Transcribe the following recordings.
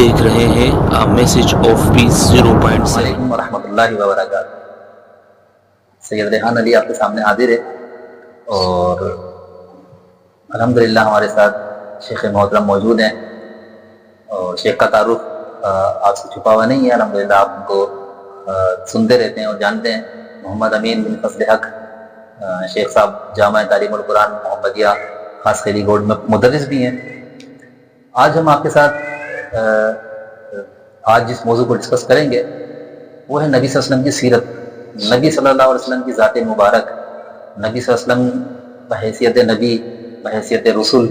دیکھ رہے ہیں میسج آف پیس 0.7۔ علیکم ورحمۃ اللہ وبرکاتہ۔ سید ریحان علی آپ کے سامنے حاضر ہے، اور الحمدللہ ہمارے ساتھ شیخ محترم موجود ہیں، اور شیخ کا تعارف آپ سے چھپا ہوا نہیں ہے، الحمدللہ آپ ان کو سنتے رہتے ہیں اور جانتے ہیں۔ محمد امین بن فضل حق شیخ صاحب جامع تعلیم القرآن محمدیہ خاص خیری گوڑ میں مدرس بھی ہیں۔ آج ہم آپ کے ساتھ آج جس موضوع کو ڈسکس کریں گے وہ ہے نبی صلی اللہ علیہ وسلم کی سیرت، نبی صلی اللہ علیہ وسلم کی ذات مبارک، نبی صلی اللہ علیہ وسلم بحیثیت نبی، بحیثیت رسول،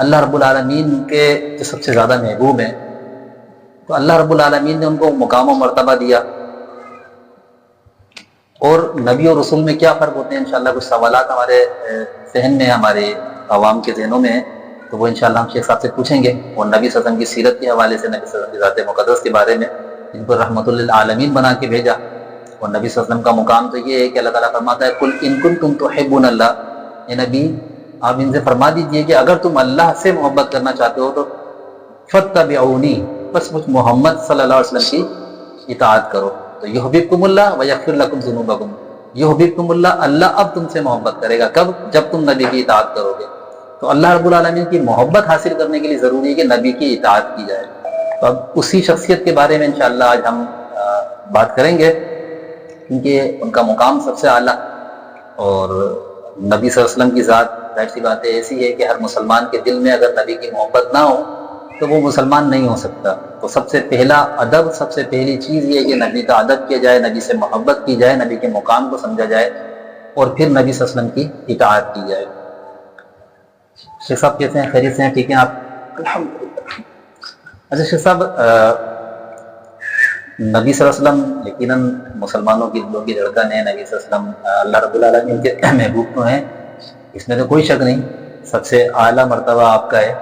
اللہ رب العالمین کے جو سب سے زیادہ محبوب ہیں، تو اللہ رب العالمین نے ان کو مقام و مرتبہ دیا۔ اور نبی اور رسول میں کیا فرق ہوتے ہیں، انشاءاللہ کچھ سوالات ہمارے ذہن میں، ہمارے عوام کے ذہنوں میں ہیں، تو وہ انشاءاللہ ہم شیخ صاحب سے پوچھیں گے، اور نبی صلی اللہ علیہ وسلم کی سیرت کے حوالے سے، نبی صلی اللہ علیہ وسلم کی ذات مقدس کے بارے میں، جن کو رحمۃ للعالمین بنا کے بھیجا۔ اور نبی صلی اللہ علیہ وسلم کا مقام تو یہ ہے کہ اللہ تعالیٰ فرماتا ہے قل ان کنتم تحبون اللہ، اے نبی آپ ان سے فرما دیجئے کہ اگر تم اللہ سے محبت کرنا چاہتے ہو تو فاتبعونی، بس مجھ محمد صلی اللہ علیہ وسلم کی اطاعت کرو، تو یحببکم اللہ ویغفر لکم ذنوبکم۔ یحببکم اللہ، اللہ اب تم سے محبت کرے گا، کب؟ جب تم نبی کی اطاعت کرو گے۔ تو اللہ رب العالمین کی محبت حاصل کرنے کے لیے ضروری ہے کہ نبی کی اطاعت کی جائے۔ تو اب اسی شخصیت کے بارے میں انشاءاللہ آج ہم بات کریں گے، کیونکہ ان کا مقام سب سے اعلیٰ، اور نبی صلی اللہ علیہ وسلم کی ذات ظاہر سی بات ایسی ہے کہ ہر مسلمان کے دل میں اگر نبی کی محبت نہ ہو تو وہ مسلمان نہیں ہو سکتا۔ تو سب سے پہلا ادب، سب سے پہلی چیز یہ ہے کہ نبی کا ادب کیا جائے، نبی سے محبت کی جائے، نبی کے مقام کو سمجھا جائے، اور پھر نبی صلی اللہ علیہ وسلم کی اطاعت کی جائے۔ شیخ صاحب کیسے ہیں؟ خیریت سے ہیں؟ ٹھیک ہیں آپ؟ الحمدللہ۔ اچھا شیخ صاحب، نبی صلی اللہ علیہ وسلم یقیناً مسلمانوں کی دلوں کی دھڑکن ہے، نبی صلی اللہ علیہ وسلم اللہ رب العالمین کے محبوب تو ہیں، اس میں تو کوئی شک نہیں، سب سے اعلیٰ مرتبہ آپ کا ہے،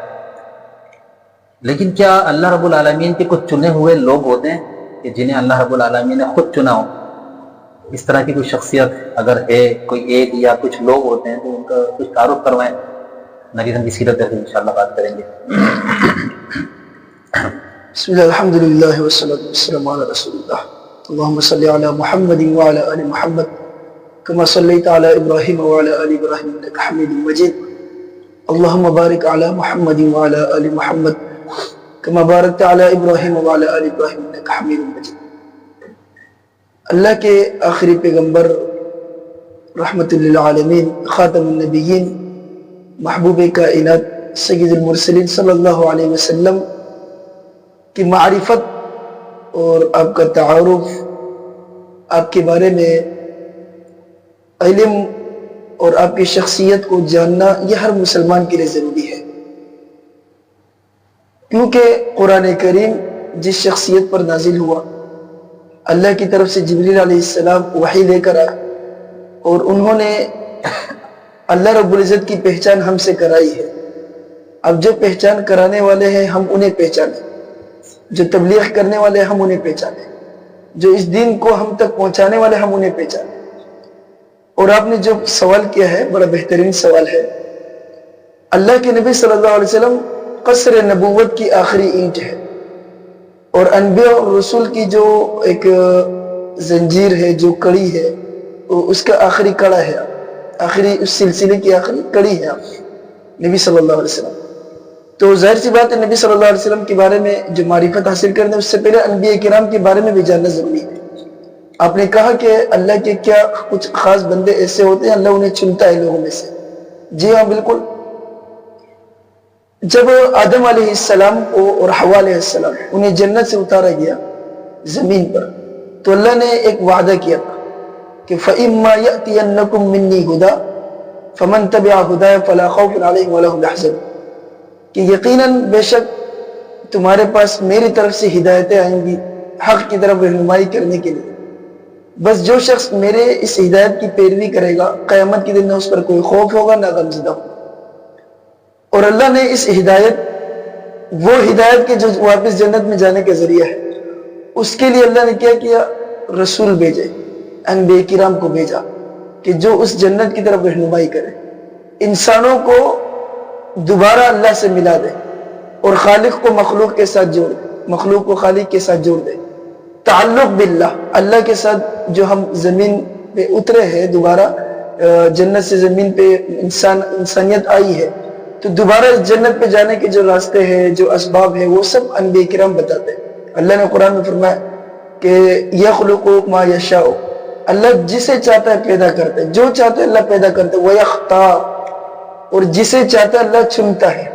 لیکن کیا اللہ رب العالمین کے کچھ چنے ہوئے لوگ ہوتے ہیں کہ جنہیں اللہ رب العالمین نے خود چنا ہو؟ اس طرح کی کوئی شخصیت اگر ہے، کوئی ایک یا کچھ لوگ ہوتے ہیں تو ان کا کچھ تعارف کروائیں، نبی صلی کی سیرت ہے، انشاءاللہ بات کریں گے۔ بسم اللہ الحمدللہ والصلاة والسلام علی رسول اللہ، اللہم صلی علی محمد وعلی آل محمد کما صلیت علی ابراہیم وعلی آل ابراہیم انک حمید مجید، اللہم بارک علی محمد وعلی آل محمد کما بارکت علی ابراہیم وعلی آل ابراہیم انک حمید مجید۔ اللہ کے آخری پیغمبر، رحمت للعالمین، خاتم النبیین، محبوب کائنات، سید المرسلین صلی اللہ علیہ وسلم کی معرفت اور آپ کا تعارف، آپ کے بارے میں علم اور آپ کی شخصیت کو جاننا، یہ ہر مسلمان کے لیے ضروری ہے، کیونکہ قرآن کریم جس شخصیت پر نازل ہوا، اللہ کی طرف سے جبریل علیہ السلام وحی لے کر آئے، اور انہوں نے اللہ رب العزت کی پہچان ہم سے کرائی ہے۔ اب جو پہچان کرانے والے ہیں ہم انہیں پہچانیں، جو تبلیغ کرنے والے ہم انہیں پہچانیں، جو اس دین کو ہم تک پہنچانے والے ہم انہیں پہچانیں۔ اور آپ نے جو سوال کیا ہے بڑا بہترین سوال ہے۔ اللہ کے نبی صلی اللہ علیہ وسلم قصر نبوت کی آخری اینٹ ہے، اور انبیاء اور رسول کی جو ایک زنجیر ہے، جو کڑی ہے، اس کا آخری کڑا ہے، آخری اس سلسلے کی آخری کڑی ہے آپ نبی صلی اللہ علیہ وسلم۔ تو ظاہر سی بات ہے نبی صلی اللہ علیہ وسلم کے بارے میں جو معرفت حاصل کرنے، اس سے پہلے انبیاء کرام کے بارے میں بھی جاننا ضروری ہے۔ آپ نے کہا کہ اللہ کے کیا کچھ خاص بندے ایسے ہوتے ہیں اللہ انہیں چنتا ہے لوگوں میں سے؟ جی ہاں بالکل۔ جب آدم علیہ السلام کو اور حوا علیہ السلام انہیں جنت سے اتارا گیا زمین پر، تو اللہ نے ایک وعدہ کیا تھا کہ فَإِمَّا يَأْتِيَنَّكُم مِّنِّي هُدًى فَمَن تَبِعَ هُدَايَ فَلَا خَوْفٌ عَلَيْهِمْ وَلَا هُمْ يَحْزَنُونَ، کہ یقیناً بے شک تمہارے پاس میری طرف سے ہدایتیں آئیں گی حق کی طرف رہنمائی کرنے کے لیے، بس جو شخص میرے اس ہدایت کی پیروی کرے گا قیامت کے دن نہ اس پر کوئی خوف ہوگا نہ غمزدہ ہوگا۔ اور اللہ نے اس ہدایت، وہ ہدایت کے جو واپس جنت میں جانے کا ذریعہ ہے، اس کے لیے اللہ نے کیا کیا؟ رسول بھیجے، انبیاء کرام کو بھیجا کہ جو اس جنت کی طرف رہنمائی کرے، انسانوں کو دوبارہ اللہ سے ملا دے اور خالق کو مخلوق کے ساتھ جوڑ دے۔ مخلوق کو خالق کے ساتھ جوڑ دے. تعلق باللہ, اللہ کے ساتھ جو ہم زمین پہ اترے ہیں, دوبارہ جنت سے زمین پہ انسانیت آئی ہے, تو دوبارہ جنت پہ جانے کے جو راستے ہیں, جو اسباب ہیں, وہ سب انبیاء کرام بتاتے ہیں. اللہ نے قرآن میں فرمایا کہ یخلق ما یشاء, اللہ جسے چاہتا ہے پیدا کرتا ہے, جو چاہتا ہے اللہ پیدا کرتا ہے. ویختار, اور جسے چاہتا ہے اللہ چنتا ہے.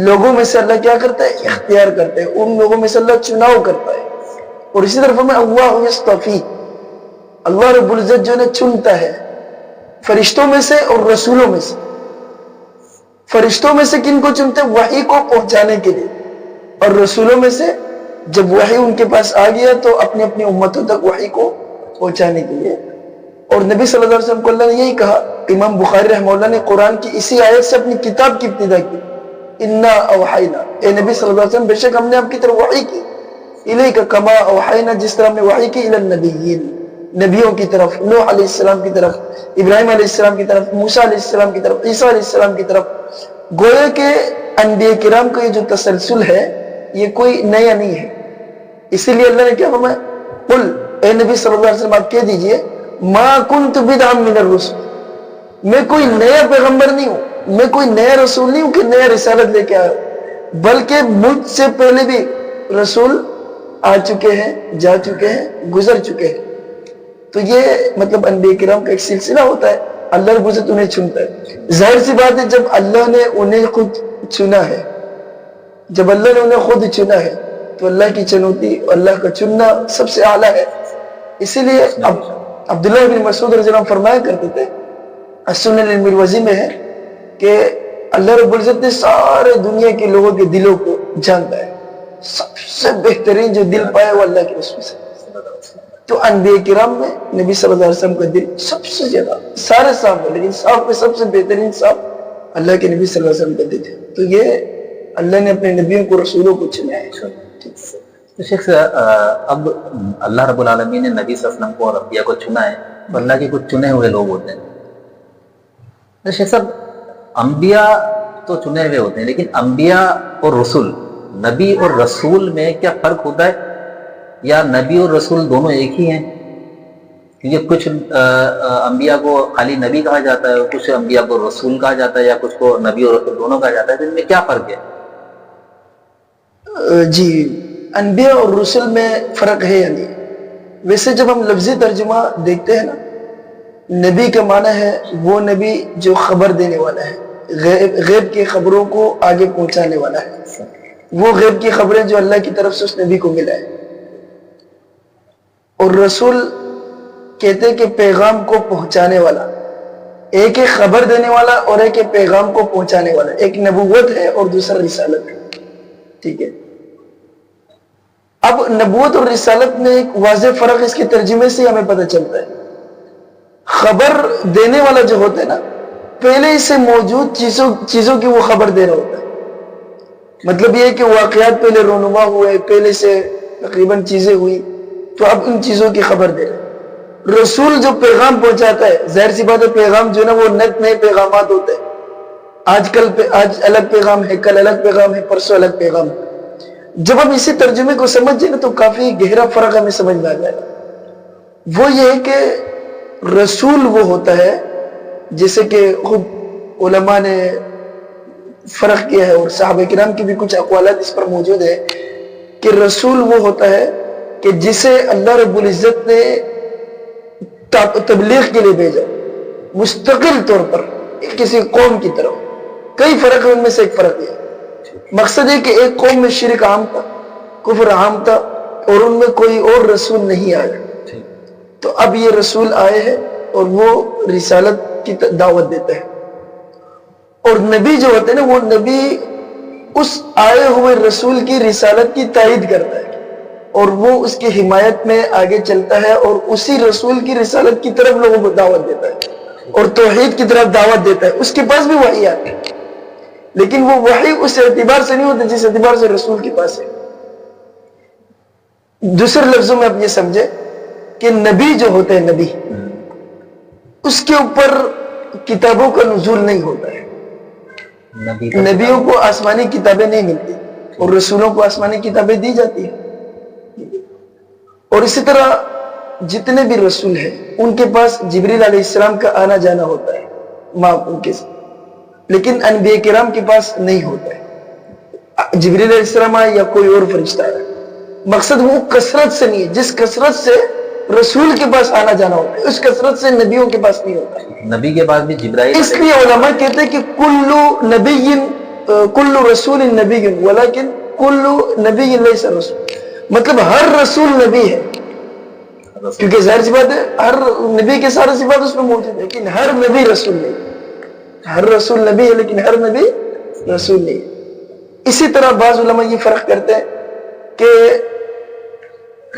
لوگوں میں سے اللہ کیا کرتا ہے؟ اختیار کرتا ہے. ان لوگوں میں سے اللہ چناؤ کرتا ہے. اور اسی طرح فرمایا اللہ یصطفی, اللہ رب العزت جو ہے چنتا ہے فرشتوں میں سے اور رسولوں میں سے. فرشتوں میں سے کن کو چنتے ہیں؟ وحی کو پہنچانے کے لیے. اور رسولوں میں سے جب وحی ان کے پاس آ گیا تو اپنی اپنی امتوں تک وحی کو پہنچانے کے لیے. اور نبی صلی اللہ علیہ وسلم کو اللہ نے یہی کہا. امام بخاری رحمہ اللہ نے قرآن کی اسی آیت سے اپنی کتاب کی ابتدا کی, انا اوحینا, اے نبی صلی اللہ علیہ وسلم بے شک ہم نے آپ کی طرف وحی کی, الیک کما اوحینا, جس طرح ہم نے وحی کی, الی النبیین, نبیوں کی طرف, نوح علیہ السلام کی طرف, ابراہیم علیہ السلام کی طرف, موسیٰ علیہ السلام کی طرف, عیسیٰ علیہ السلام کی طرف. گویا کہ انبیاء کرام کا یہ جو تسلسل ہے یہ کوئی نیا نہیں ہے. اسی لیے اللہ نے کیا فرمایا, قل, اے نبی صلی اللہ علیہ وسلم آپ کہہ دیجئے, ما کنت بدعا من الرسل, میں کوئی نیا پیغمبر نہیں ہوں, میں کوئی نیا رسول نہیں ہوں کہ نیا رسالت لے کے آیا ہوں, بلکہ مجھ سے پہلے بھی رسول آ چکے ہیں, جا چکے ہیں, گزر چکے ہیں. تو یہ مطلب انبیاء کرام کا ایک سلسلہ ہوتا ہے. اللہ رب العزت انہیں چنتا ہے. ظاہر سی بات ہے جب اللہ نے انہیں خود چنا ہے, جب اللہ نے انہیں خود چنا ہے تو اللہ کی چنوتی, اللہ کا چننا سب سے اعلیٰ ہے. اسی لیے اب عبداللہ بن مسعود رضی اللہ عنہ فرمایا کرتے تھے, السنن المروزی میں ہے کہ اللہ رب العزت نے سارے دنیا کے لوگوں کے دلوں کو جانتا ہے. سب سے بہترین جو دل پایا وہ اللہ کے رسول سے. تو انبیاء کرام میں نبی صلی اللہ علیہ وسلم کا دل سب سے زیادہ, سارے صاحب ہے لیکن صاحب میں سب سے بہترین صاحب اللہ کے نبی صلی اللہ علیہ وسلم کا دل ہے. تو یہ اللہ نے اپنے نبیوں کو, رسولوں کو چنا ہے. تو شیخ اب اللہ رب العالمین نے نبی صلی اللہ علیہ وسلم کو اور انبیاء کو چنا ہے, تو اللہ کے کچھ چنے ہوئے لوگ ہوتے ہیں. تو شیخ صاحب انبیاء تو چنے ہوئے ہوتے ہیں, لیکن انبیاء اور رسول, نبی اور رسول میں کیا فرق ہوتا ہے, یا نبی اور رسول دونوں ایک ہی ہیں؟ کیونکہ کچھ انبیاء کو خالی نبی کہا جاتا ہے, کچھ انبیاء کو رسول کہا جاتا ہے, یا کچھ کو نبی اور رسول دونوں کہا جاتا ہے. تو ان میں کیا فرق ہے؟ جی, انبیاء اور رسول میں فرق ہے یا نہیں؟ ویسے جب ہم لفظی ترجمہ دیکھتے ہیں نا, نبی کا معنی ہے وہ نبی جو خبر دینے والا ہے, غیب کی خبروں کو آگے پہنچانے والا ہے. وہ غیب کی خبریں جو اللہ کی طرف سے اس نبی کو ملا ہے. اور رسول کہتے ہیں کہ پیغام کو پہنچانے والا, ایک ہے خبر دینے والا اور ایک ہے پیغام کو پہنچانے والا. ایک نبوت ہے اور دوسرا رسالت ہے. ٹھیک ہے, اب نبوت اور رسالت میں ایک واضح فرق اس کے ترجمے سے ہمیں پتہ چلتا ہے. خبر دینے والا جو ہوتا ہے نا, پہلے سے موجود چیزوں کی وہ خبر دے رہا ہوتا ہے. مطلب یہ ہے کہ واقعات پہلے رونما ہوئے, پہلے سے تقریباً چیزیں ہوئی, تو اب ان چیزوں کی خبر دے رہے. رسول جو پیغام پہنچاتا ہے, ظاہر سی بات ہے پیغام جو ہے نا وہ نئے پیغامات ہوتے ہیں. آج الگ پیغام ہے, کل الگ پیغام ہے, پرسوں الگ پیغام ہے. جب ہم اسی ترجمے کو سمجھیں نا تو کافی گہرا فرق ہمیں سمجھ میں آ جائے گا. وہ یہ ہے کہ رسول وہ ہوتا ہے, جیسے کہ خود علماء نے فرق کیا ہے اور صحابہ کرام کی بھی کچھ اقوالات اس پر موجود ہے, کہ رسول وہ ہوتا ہے کہ جسے اللہ رب العزت نے تبلیغ کے لیے بھیجا مستقل طور پر کسی قوم کی طرف. کئی فرق ہے, ان میں سے ایک فرق ہے, مقصد ہے کہ ایک قوم میں شرک عام تھا, کفر عام تھا, اور ان میں کوئی اور رسول نہیں آیا. تو اب یہ رسول آئے ہیں اور وہ رسالت کی دعوت دیتا ہے. اور نبی جو ہوتے ہیں نا, وہ نبی اس آئے ہوئے رسول کی رسالت کی تائید کرتا ہے اور وہ اس کی حمایت میں آگے چلتا ہے, اور اسی رسول کی رسالت کی طرف لوگوں کو دعوت دیتا ہے اور توحید کی طرف دعوت دیتا ہے. اس کے پاس بھی وحی آتی ہے, لیکن وہ وحی اس اعتبار سے نہیں ہوتی جس اعتبار سے رسول کے پاس ہے. دوسرے لفظوں میں آپ یہ سمجھے کہ نبی جو ہوتے ہیں, نبی اس کے اوپر کتابوں کا نزول نہیں ہوتا ہے. نبیوں کو آسمانی کتابیں نہیں ملتی, اور رسولوں کو آسمانی کتابیں دی جاتی ہیں. اور اسی طرح جتنے بھی رسول ہیں ان کے پاس جبریل علیہ السلام کا آنا جانا ہوتا ہے ان کے ساتھ, لیکن انبیاء کرام کے پاس نہیں ہوتا ہے. جبریل علیہ السلام آئے یا کوئی اور فرشتہ آئے, مقصد وہ کثرت سے نہیں ہے. جس کثرت سے رسول کے پاس آنا جانا ہوتا ہے اس کثرت سے نبیوں کے پاس نہیں ہوتا ہے. نبی کے بعد بھی جبرائیل, اس لیے علماء کہتے ہیں کہ کل رسول نبی ولیکن کل نبی لیس رسول, مطلب ہر رسول نبی ہے, کیونکہ ظاہر سی بات ہے ہر نبی کے سارے صفات اس میں موجود ہے, لیکن ہر نبی رسول نہیں. ہر رسول نبی ہے لیکن ہر نبی رسول نہیں. اسی طرح بعض علماء یہ فرق کرتے ہیں کہ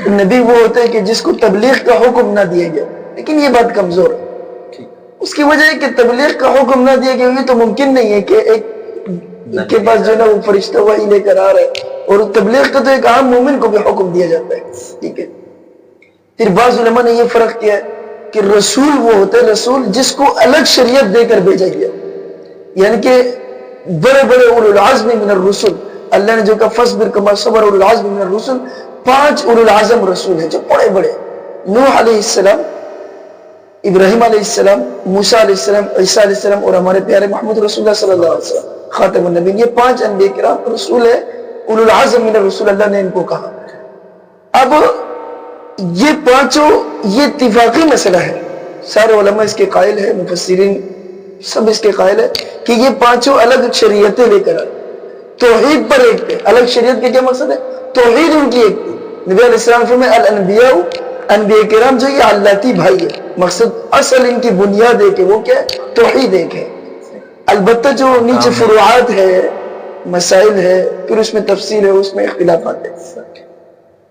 نبی وہ ہوتے ہیں کہ جس کو تبلیغ کا حکم نہ دیا گیا, لیکن یہ بات کمزور ہے. اس کی وجہ ہے کہ تبلیغ کا حکم نہ دیا گیا یہ تو ممکن نہیں ہے کہ ایک کے پاس جو ہے نا وہ فرشتہ وحی لے کر آ رہا ہے, اور تبلیغ کا تو ایک عام مومن کو بھی حکم دیا جاتا ہے. ٹھیک ہے. پھر بعض علماء نے یہ فرق کیا ہے کہ رسول وہ ہوتا ہے رسول جس کو الگ شریعت دے کر بھیجا گیا, یعنی کہ بڑے بڑے اولو العزم من الرسل, اللہ نے جو کہا فصبر کما صبر اولو العزم من الرسل, 5 اولو العزم رسول ہیں جو بڑے بڑے, نوح علیہ السلام, ابراہیم علیہ السلام, موسیٰ علیہ السلام, عیسیٰ علیہ السلام, اور ہمارے پیارے محمد رسول اللہ صلی اللہ علیہ وسلم خاتم النبیین. یہ 5 انبیاء کرام رسول ہے, اولو العزم من الرسل, اللہ نے ان کو کہا. اب یہ 5 یہ اتفاقی مسئلہ ہے, سارے علماء اس کے قائل ہے, مفسرین سب اس کے قائل ہے کہ یہ 5 الگ شریعتیں لے کر آئے, توحید پر ایک تھے. الگ شریعت کے کیا مقصد ہے؟ توحید ان کی ایک تھی. نبی علیہ السلام فرمائے الانبیاء, انبیاء کرام جو یہ علاتی بھائی ہے, مقصد اصل ان کی بنیاد ایک ہے, وہ کیا ہے؟ توحید ایک ہے. البتہ جو نیچے فروعات ہے, مسائل ہے, پھر اس میں تفصیل ہے, اس میں اختلافات ہے.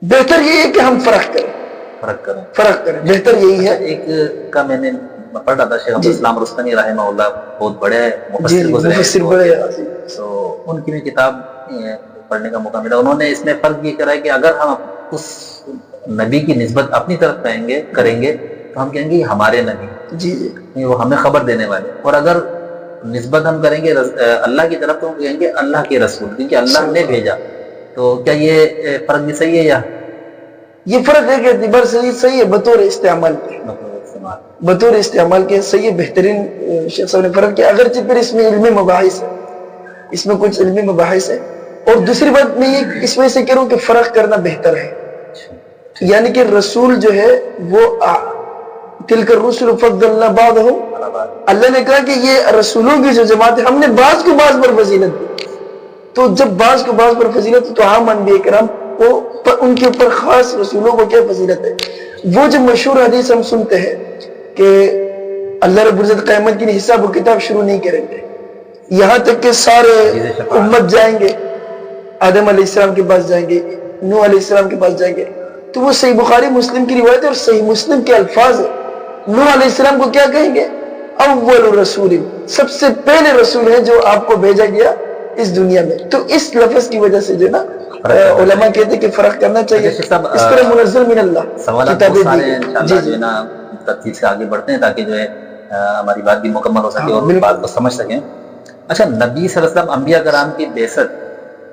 بہتر یہ ہے کہ ہم فرق کریں, بہتر یہی ہے. ایک کا میں نے پڑھ رہا تھا, شیخ عبدالسلام رستمی رحمہ اللہ بہت بڑے مفسر گزرے, تو ان کی بھی کتاب پڑھنے کا موقع ملا. انہوں نے اس میں فرق یہ کرا ہے کہ اگر ہم اس نبی کی نسبت اپنی طرف کریں گے تو ہم کہیں گے یہ ہمارے نبی, جی وہ ہمیں خبر دینے والے, اور اگر نسبت ہم کریں گے اللہ کی طرف تو ہم کہیں گے اللہ کے رسول, کیونکہ اللہ نے بھیجا. تو کیا یہ فرق بھی صحیح ہے, یا یہ فرق ہے کہ اعتبار سے صحیح ہے بطور استعمال کے صحیح ہے, بہترین. شیخ صاحب نے فرق کیا, اگرچہ پھر اس میں علمی مباحث ہے, اس میں کچھ علمی مباحث ہے. اور دوسری بات میں یہ اس وجہ سے کہہ رہا ہوں کہ فرق کرنا بہتر ہے, یعنی کہ رسول جو ہے وہ تلک الرسل فضلنا بعضهم, اللہ نے کہا کہ یہ رسولوں کی جو جماعت ہے ہم نے بعض کو بعض پر فضیلت دی. تو جب بعض کو بعض پر فضیلت تو عام انبیاء کرام کو ان کے اوپر خاص رسولوں کو کیا فضیلت ہے. وہ جو مشہور حدیث ہم سنتے ہیں کہ اللہ رب العزت قیامت کی حساب و کتاب شروع نہیں کریں گے یہاں تک کہ سارے امت جائیں گے, آدم علیہ السلام کے پاس جائیں گے, نوح علیہ السلام کے پاس جائیں گے. تو وہ صحیح بخاری مسلم کی روایت ہے اور صحیح مسلم کے الفاظ ہے. نوح علیہ السلام کو کیا کہیں گے؟ اول رسول, سب سے پہلے رسول ہے جو آپ کو بھیجا گیا اس دنیا میں. تو اس لفظ کی وجہ سے جو نا علماء کہتے ہیں کہ فرق کرنا چاہیے. اس طرح منزل من اللہ کتابیں جو ہے نا ترتیب سے آگے بڑھتے ہیں تاکہ جو ہے ہماری بات بھی مکمل ہو سکے اور بات کو سمجھ سکیں. اچھا, نبی صلی اللہ علیہ وسلم انبیاء کرام کی بعثت,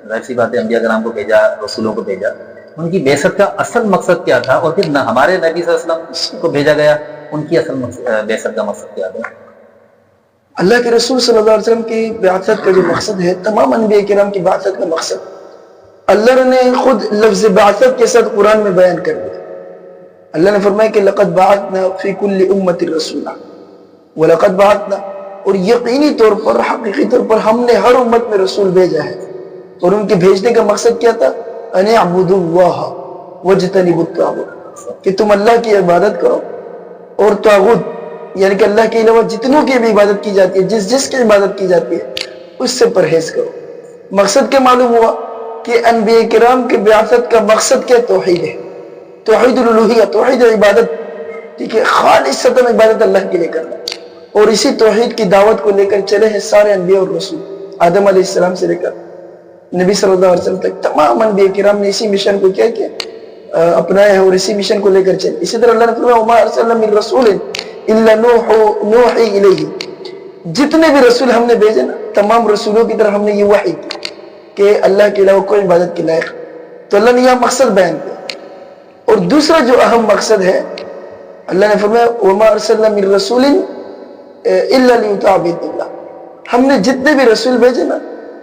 ظاہر سی بات ہے انبیاء کرام کو بھیجا, رسولوں کو بھیجا, ان کی بعثت کا اصل مقصد کیا تھا, اور پھر ہمارے نبی صلی اللہ علیہ وسلم کو بھیجا گیا, ان کی اصل بعثت کا مقصد کیا تھا؟ اللہ کے رسول صلی اللہ علیہ وسلم کی بعثت کا جو مقصد ہے, تمام انبیاء کرام کی بعثت کا مقصد اللہ نے خود لفظ بعثت کے ساتھ قرآن میں بیان کر دیا. اللہ نے فرمایا کہ لقد بعثنا فی کل امت رسولا ولقد بعثنا, اور یقینی طور پر حقیقی طور پر ہم نے ہر امت میں رسول بھیجا ہے. اور ان کے بھیجنے کا مقصد کیا تھا؟ ان اعبدوا اللہ واجتنبوا الطاغوت, کہ تم اللہ کی عبادت کرو اور طاغوت یعنی کہ اللہ کے علاوہ جتنوں کی بھی عبادت کی جاتی ہے, جس کی عبادت کی جاتی ہے اس سے پرہیز کرو. مقصد کیا معلوم ہوا کہ انبیاء کرام کے بعثت کا مقصد کیا؟ توحید ہے, توحید الالوہیہ, توحید عبادت. ٹھیک ہے, خالص عبادت اللہ کے لیے کرنا. اور اسی توحید کی دعوت کو لے کر چلے ہیں سارے انبیاء اور رسول, آدم علیہ السلام سے لے کر نبی صلی اللہ علیہ وسلم تک. تمام انبیاء کرام نے اسی مشن کو کیا اپنایا ہے اور اسی مشن کو لے کر چلے. اسی طرح اللہ نے فرمایا وما ارسلنا من رسول الا نوحی الیہ, جتنے بھی رسول ہم نے بھیجے نا تمام رسولوں کی طرف ہم نے یہ وحی کی, کہ اللہ کے علاوہ کوئی عبادت کے لائق. تو اللہ نے یہاں مقصد بیان کیا. اور دوسرا جو اہم مقصد ہے, اللہ نے فرمایا وَمَا أَرْسَلْنَا مِن رَسُولٍ إِلَّا لِيُطَاعَ بِإِذْنِ اللَّهِ. ہم نے جتنے بھی رسول بھیجے نا,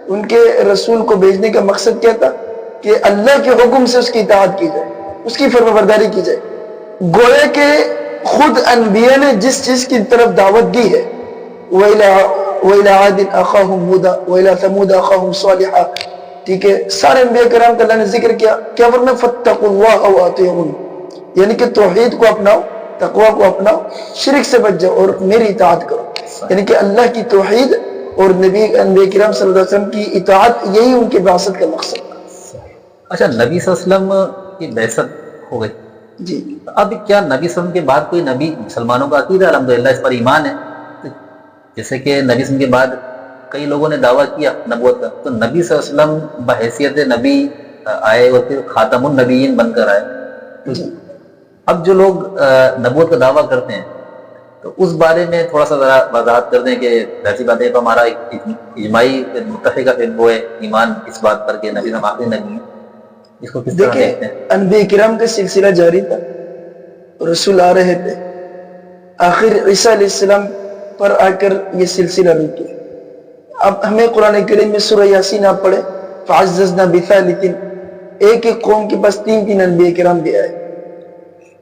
ان کے رسول کو بھیجنے کا مقصد کیا تھا کہ اللہ کے حکم سے اس کی اطاعت کی جائے, اس کی فرمانبرداری کی جائے. گویا کہ خود انبیاء نے جس چیز کی طرف دعوت دی ہے, وَإِلَىٰ عَادٍ أَخَاهُمْ هُودًا وَإِلَىٰ ثَمُودَ أَخَاهُمْ صَالِحًا, ٹھیک ہے, سارے انبیاء کرام کا اللہ نے ذکر کیا. کیا فرمایا فَاتَّقُوا اللَّهَ وَأَطِيعُونِ, یعنی کہ توحید کو اپناؤ, تقوی کو اپناؤ, شرک سے بچ جاؤ اور میری اطاعت کرو. یعنی کہ اللہ کی توحید اور نبی انبیاء کرام صلی اللہ علیہ وسلم کی اطاعت, یہی ان کے بعثت کا مقصد تھا. اچھا, نبی صلی اللہ علیہ وسلم کی بعثت ہو گئی جی, اب کیا نبی صلی اللہ علیہ وسلم کے بعد کوئی نبی, مسلمانوں کا عقیدہ الحمدللہ اس پر ایمان ہے, جیسے کہ نبی صلی اللہ علیہ وسلم کے بعد کئی لوگوں نے دعویٰ کیا نبوت کا, تو نبی صلی اللہ علیہ وسلم بحیثیت نبی آئے اور پھر خاتم النبیین بن کر آئے. تو اب جو لوگ نبوت کا دعویٰ کرتے ہیں تو اس بارے میں تھوڑا سا ذرا وضاحت کر دیں کہ ایسی بات ہے تو ہمارا اجماعی متفقہ پھر وہ ہے ایمان اس بات پر کہ نبی آخری نبی ہے, اس کو کس طرح دیکھتے ہیں؟ انبیاء کرام کا سلسلہ جاری تھا, رسول آ رہے تھے, آخر عیسیٰ علیہ السلام پر آ کر یہ سلسلہ رک گیا. اب ہمیں قرآن کریم میں سورہ یاسین آپ پڑھے, فَعَزَّزْنَا بِثَالِثٍ, ایک ایک قوم کے پاس 3 انبیاء کرام بھی آئے.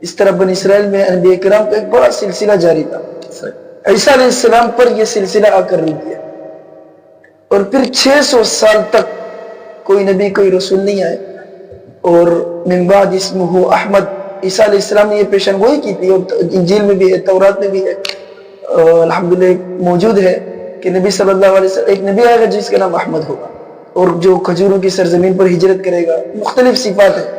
اس طرح بنی اسرائیل میں انبیاء کرام کا ایک بڑا سلسلہ جاری تھا. عیسیٰ علیہ السلام پر یہ سلسلہ آ کر رک گیا, اور پھر 600 سال تک کوئی نبی کوئی رسول نہیں آئے. اور من بعد اسمہ احمد, عیسیٰ علیہ السلام نے یہ پیشن گوئی کی تھی, اور انجیل میں بھی ہے, تورات میں بھی ہے, الحمدللہ موجود ہے کہ نبی صلی اللہ علیہ وسلم ایک نبی آئے گا جس کا نام احمد ہوگا, اور جو کھجوروں کی سرزمین پر ہجرت کرے گا. مختلف صفات ہیں.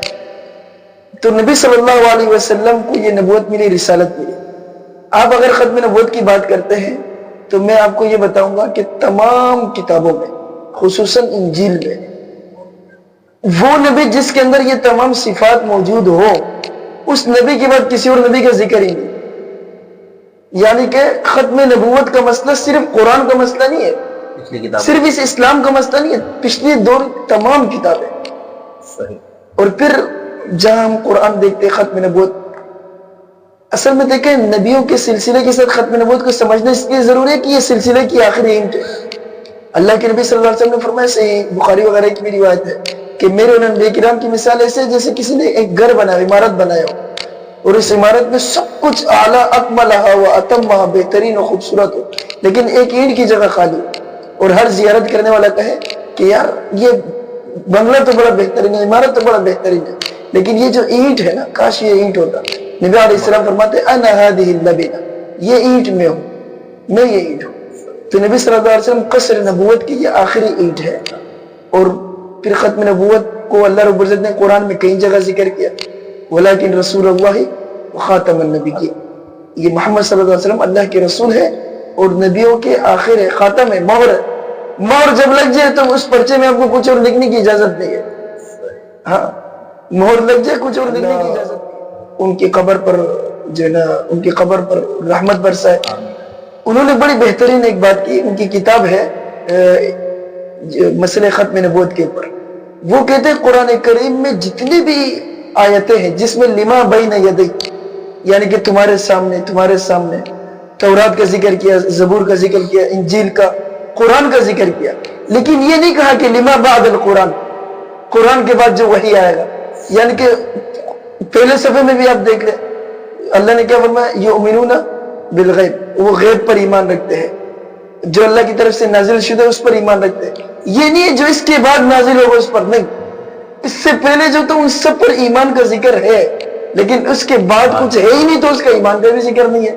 تو نبی صلی اللہ علیہ وسلم کو یہ نبوت ملی, رسالت ملی. آپ اگر ختم نبوت کی بات کرتے ہیں تو میں آپ کو یہ بتاؤں گا کہ تمام کتابوں میں, خصوصاً انجیل میں, وہ نبی جس کے اندر یہ تمام صفات موجود ہو, اس نبی کے بعد کسی اور نبی کا ذکر ہی نہیں. یعنی کہ ختم نبوت کا مسئلہ صرف قرآن کا مسئلہ نہیں ہے, صرف اس اسلام کا مسئلہ نہیں ہے, پچھلی دور تمام کتابیں. اور پھر جہاں ہم قرآن دیکھتے ختم نبوت, اصل میں دیکھیں نبیوں کے سلسلے کے ساتھ ختم نبوت کو سمجھنا اس لیے ضروری ہے کہ یہ سلسلے کی آخری اینٹ ہے. اللہ کے نبی صلی اللہ علیہ وسلم نے فرمایا, صحیح بخاری وغیرہ کی بھی روایت ہے کہ میرے اور انبیاء کرام کی مثال ایسے جیسے کسی نے ایک گھر بنایا, عمارت بنایا ہو, اور اس عمارت میں سب کچھ اعلیٰ اکملہ و اتمہ, بہترین و خوبصورت ہو, لیکن ایک اینٹ کی جگہ خالی, اور ہر زیارت کرنے والا کہے کہ یار یہ بنگلہ تو بڑا بہترین ہے, عمارت تو بڑا بہترین ہے, لیکن یہ جو اینٹ ہے نا, کاش یہ اینٹ ہوتا. نبی علیہ السلام فرماتے انا هذه اللبنہ, یہ اینٹ میں ہوں, میں یہ اینٹ ہوں. تو نبی صلی اللہ علیہ وسلم قصر نبوت کی یہ آخری اینٹ ہے. اور پھر ختم نبوت کو اللہ رب العزت نے قرآن میں کئی جگہ ذکر کیا, ولیکن رسول اللہ خاتم النبیین, یہ محمد صلی اللہ علیہ وسلم اللہ کے رسول ہے اور نبیوں کے آخر ہے, خاتم ہے, مہر ہے. مہر جب لگ جائے تو اس پرچے میں آپ کو کچھ اور لکھنے کی اجازت نہیں ہے. ہاں, مہر لگ جائے کچھ اور لکھنے کی اجازت نہیں. ان کی قبر پر جو ہے نا, ان کی قبر پر رحمت برسائے. انہوں نے بڑی بہترین ایک بات کی, ان کی کتاب ہے مسئلہ ختم نبوت کے اوپر. وہ کہتے ہیں قرآن کریم میں جتنی بھی آیتیں ہیں جس میں لما بین یدی, یعنی کہ تمہارے سامنے تورات کا ذکر کیا, زبور کا ذکر کیا, انجیل کا, قرآن کا ذکر کیا, لیکن یہ نہیں کہا کہ لما بعد القرآن, قرآن کے بعد جو وحی آئے گا. یعنی کہ پہلے صفحے میں بھی آپ دیکھ لیں اللہ نے کیا فرمایا, یؤمنون بالغیب, وہ غیب پر ایمان رکھتے ہیں, جو اللہ کی طرف سے نازل شدہ اس پر ایمان رکھتے ہیں. یہ نہیں ہے جو اس کے بعد نازل ہوگا اس پر, نہیں, اس سے پہلے جو تو ان سب پر ایمان کا ذکر ہے, لیکن اس کے بعد کچھ ہے ہی نہیں تو اس کا ایمان کا بھی ذکر نہیں ہے.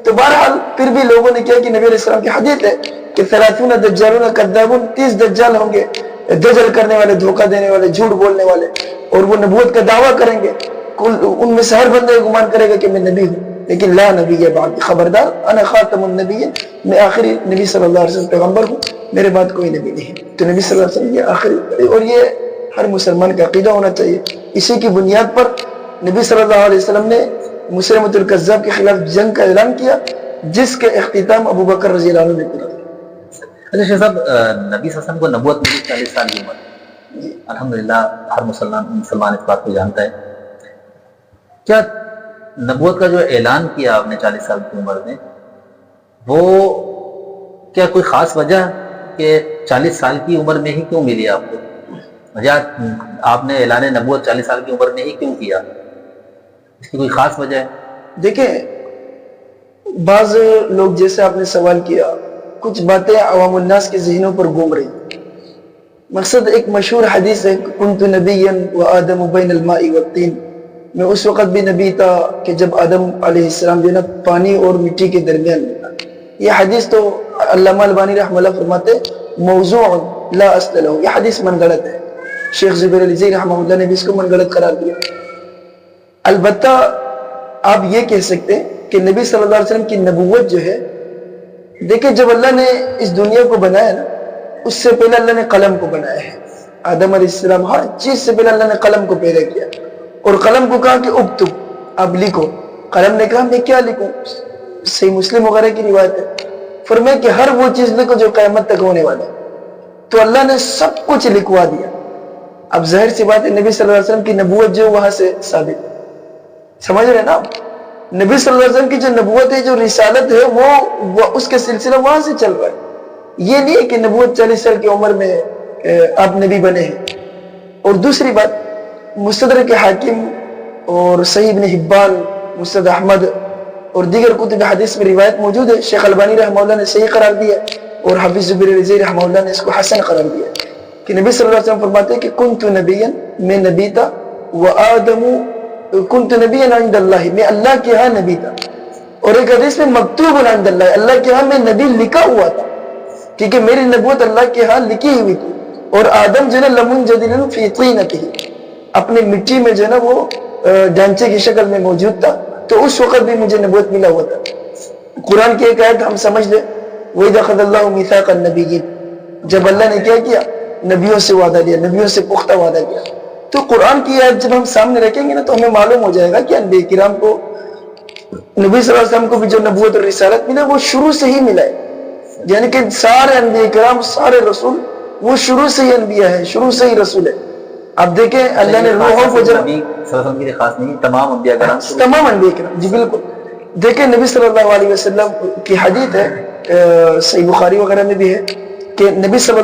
تو بہرحال پھر بھی لوگوں نے کیا کہ نبی علیہ السلام کی حدیث ہے کہ 30 دجالون کذابون, 30 دجال ہوں گے, دجل کرنے والے, دھوکہ دینے والے, جھوٹ بولنے والے, اور وہ نبوت کا دعویٰ کریں گے. ان میں سے ہر بندہ گمان کرے گا کہ میں نبی ہوں, لیکن لا نبی بعد, خبردار, انا خاتم النبیین, میں آخری نبی صلی اللہ علیہ وسلم پیغمبر ہوں, میرے بعد کوئی نبی نہیں. تو نبی صلی اللہ علیہ وسلم یہ آخری, اور یہ ہر مسلمان کا عقیدہ ہونا چاہیے. اسی کی بنیاد پر نبی صلی اللہ علیہ وسلم نے مسیلمۃ الکذاب کے خلاف جنگ کا اعلان کیا, جس کے اختتام ابو بکر رضی اللہ عنہ نے کیا. اچھا شیخ صاحب, نبی صلی اللہ علیہ وسلم کو نبوت ملی 40 سال کی عمر, الحمدللہ ہر مسلمان اس بات کو جانتا ہے. کیا نبوت کا جو اعلان کیا آپ نے 40 سال کی عمر میں، وہ کیا کوئی خاص وجہ کہ 40 سال کی عمر میں ہی کیوں ملی آپ کو؟ وجہ آپ نے اعلان نبوت 40 سال کی عمر میں ہی کیوں کیا؟ اس کی کوئی خاص وجہ ہے؟ دیکھیں، بعض لوگ جیسے آپ نے سوال کیا، کچھ باتیں عوام الناس کے ذہنوں پر گھوم رہی. مقصد ایک مشہور حدیث ہے، کنت نبیا وآدم بین الماء والطین، میں اس وقت بھی نبی تھا کہ جب آدم علیہ السلام جو ہے نا پانی اور مٹی کے درمیان میں تھا. یہ حدیث تو علامہ البانی رحمہ اللہ فرماتے موضوع لا اصل له، یہ حدیث من گڑت ہے. شیخ زبیر علی زئی رحمہ اللہ نے بھی اس کو من گڑت قرار دیا. البتہ آپ یہ کہہ سکتے ہیں کہ نبی صلی اللہ علیہ وسلم کی نبوت جو ہے، دیکھیں جب اللہ نے اس دنیا کو بنایا نا، اس سے پہلے اللہ نے قلم کو بنایا ہے. آدم علیہ السلام ہر چیز سے پہلے اللہ نے قلم کو پیدا کیا، اور قلم کو کہا کہ اکتب، اب لکھو. قلم نے کہا میں کیا لکھوں؟ صحیح مسلم وغیرہ کی روایت ہے، فرمایا کہ ہر وہ چیز لکھو جو قیامت تک ہونے والا ہے. تو اللہ نے سب کچھ لکھوا دیا. اب ظاہر سی بات ہے نبی صلی اللہ علیہ وسلم کی نبوت جو وہاں سے ثابت ہے. سمجھ رہے ہیں نا آپ؟ نبی صلی اللہ علیہ وسلم کی جو نبوت ہے، جو رسالت ہے، وہ اس کے سلسلہ وہاں سے چل رہا ہے. یہ نہیں ہے کہ نبوت 40 سال کی عمر میں آپ نبی بنے ہیں. اور دوسری بات، مستدرک حاکم اور صحیح ابن حبان، مسند احمد اور دیگر کتب حدیث میں روایت موجود ہے. شیخ البانی رحمہ اللہ نے صحیح قرار دیا اور حافظ زبیر علی زئی رحمہ اللہ نے اس کو حسن قرار دیا کہ نبی صلی اللہ علیہ وسلم فرماتے ہیں کہ کنت نبیا، میں نبی تھا، وآدم کنت نبیا عند اللہ، میں اللہ کے ہاں نبی تھا. اور ایک حدیث میں مکتوب عند اللہ، اللہ کے ہاں میں نبی لکھا ہوا تھا، کیونکہ میری نبوت اللہ کے ہاں لکھی ہوئی تھی. اور آدم جو ہے نا لمنجدل فی طینتہ، اپنے مٹی میں جو ہے نا وہ ڈھانچے کی شکل میں موجود تھا. تو اس وقت بھی مجھے نبوت ملا ہوا تھا. قرآن کی ایک آیت ہم سمجھ لیں، وَإِذْ أَخَذَ اللَّهُ مِيثَاقَ النَّبِيِّينَ، جب اللہ نے کیا کیا؟ نبیوں سے وعدہ لیا، نبیوں سے پختہ وعدہ لیا. تو قرآن کی آیت جب ہم سامنے رکھیں گے نا تو ہمیں معلوم ہو جائے گا کہ انبیاء کرام کو، نبی صلی اللہ علیہ وسلم کو بھی جو نبوت اور رسالت ملا وہ شروع سے ہی ملا ہے. یعنی کہ سارے انبیاء کرام، سارے رسول وہ شروع سے ہی انبیاء ہیں، شروع سے ہی رسول ہے. اب دیکھیں اللہ نے روحوں کو جب نبی صلی اللہ علیہ وسلم کے لیے خاص نہیں، تمام انبیاء کرام، تمام انبیاء کرام، جی بالکل. دیکھیں نبی صلی اللہ علیہ وسلم کی حدیث ہے، صحیح بخاری وغیرہ میں بھی ہے کہ نبی صلی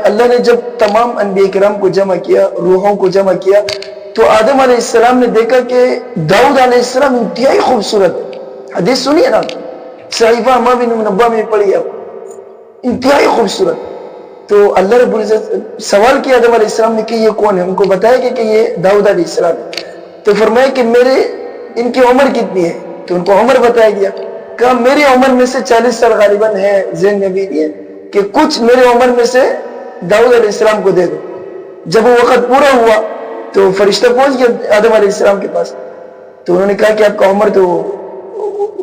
اللہ نے جب تمام انبیاء کرام کو جمع کیا، روحوں کو جمع کیا، تو آدم علیہ السلام نے دیکھا کہ داؤد علیہ السلام انتہائی خوبصورت ہے. حدیث سنیے نا، صحیفہ امام بن منبہ میں پڑھی آپ، انتہائی خوبصورت. تو اللہ رب العزت سوال کیا آدم علیہ السلام نے کہ یہ کون ہے؟ ان کو بتایا کہ یہ داؤد علیہ السلام ہے. تو فرمایا کہ ان کی عمر کتنی ہے؟ تو ان کو عمر بتایا گیا. کہا میری عمر میں سے 40 سال غالباً ہے، ذہن میں بھی ہے کہ کچھ میرے عمر میں سے داؤد علیہ السلام کو دے دو. جب وہ وقت پورا ہوا تو فرشتہ پہنچ گیا آدم علیہ السلام کے پاس. تو انہوں نے کہا کہ آپ کا عمر تو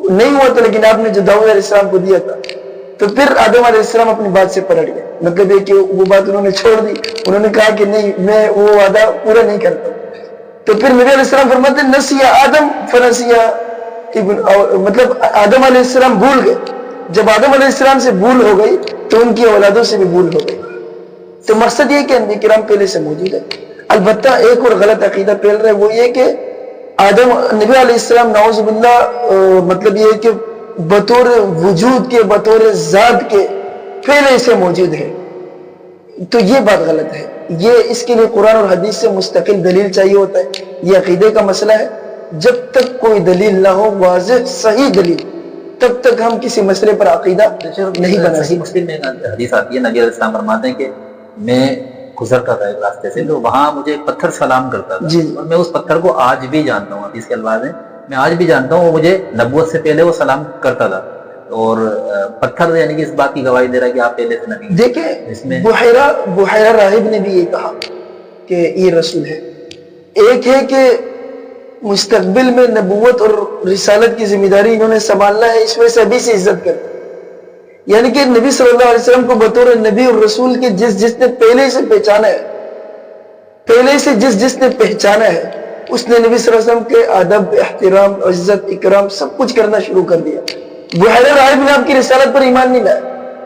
نہیں ہوا تھا، لیکن آپ نے جو داؤد علیہ السلام کو دیا تھا. تو پھر آدم علیہ السلام اپنی بات سے پلٹ گئے. مطلب یہ کہ وہ بات انہوں نے چھوڑ دی. انہوں نے کہا کہ نہیں، میں وہ وعدہ پورا نہیں کرتا. تو پھر نبی علیہ السلام فرماتے ہیں نسیہ آدم فنسیہ ابن، مطلب آدم علیہ السلام بھول گئے. جب آدم علیہ السلام سے بھول ہو گئی تو ان کی اولادوں سے بھی بھول ہو گئی. تو مقصد یہ کہ انبیاء کرام پہلے سے موجود ہے. البتہ ایک اور غلط عقیدہ پھیل رہا ہے، وہ یہ کہ نبی علیہ السلام نعوذ باللہ، مطلب یہ کہ بطور وجود کے، بطور ذات کے پہلے سے موجود ہے. تو یہ بات غلط ہے. یہ اس کے لیے قرآن اور حدیث سے مستقل دلیل چاہیے ہوتا ہے. یہ عقیدے کا مسئلہ ہے. جب تک کوئی دلیل نہ ہو، واضح صحیح دلیل، تب تک ہم کسی مسئلے پر عقیدہ نہیں بنا سکتے. صحیح مسلم میں حدیث آتی ہے، نبی علیہ السلام فرماتے ہیں کہ میں گزرتا تھا ایک راستے سے، تو وہاں مجھے ایک پتھر سلام کرتا تھا، اور میں اس پتھر کو آج بھی جانتا ہوں. حدیث کے الفاظ ہیں، میں آج بھی جانتا ہوں وہ مجھے نبوت سے پہلے وہ سلام کرتا تھا. اور پتھر یعنی کہ اس بات کی گواہی دے رہا ہے کہ آپ پہلے سے نبی. دیکھیں بحیرہ راہب نے بھی یہ کہا کہ یہ رسول ہے. ایک ہے کہ مستقبل میں نبوت اور رسالت کی ذمہ داری انہوں نے سنبھالنا ہے، اس وجہ سے ابھی سے عزت کرتے. یعنی کہ نبی صلی اللہ علیہ وسلم کو بطور نبی اور رسول کے جس نے پہلے سے پہچانا ہے، پہلے سے جس نے پہچانا ہے، اس نے نبی صلی اللہ علیہ وسلم کے ادب، احترام، عزت، اکرام سب کچھ کرنا شروع کر دیا. بحیرہ راہب نے آپ کی رسالت پر ایمان نہیں لایا،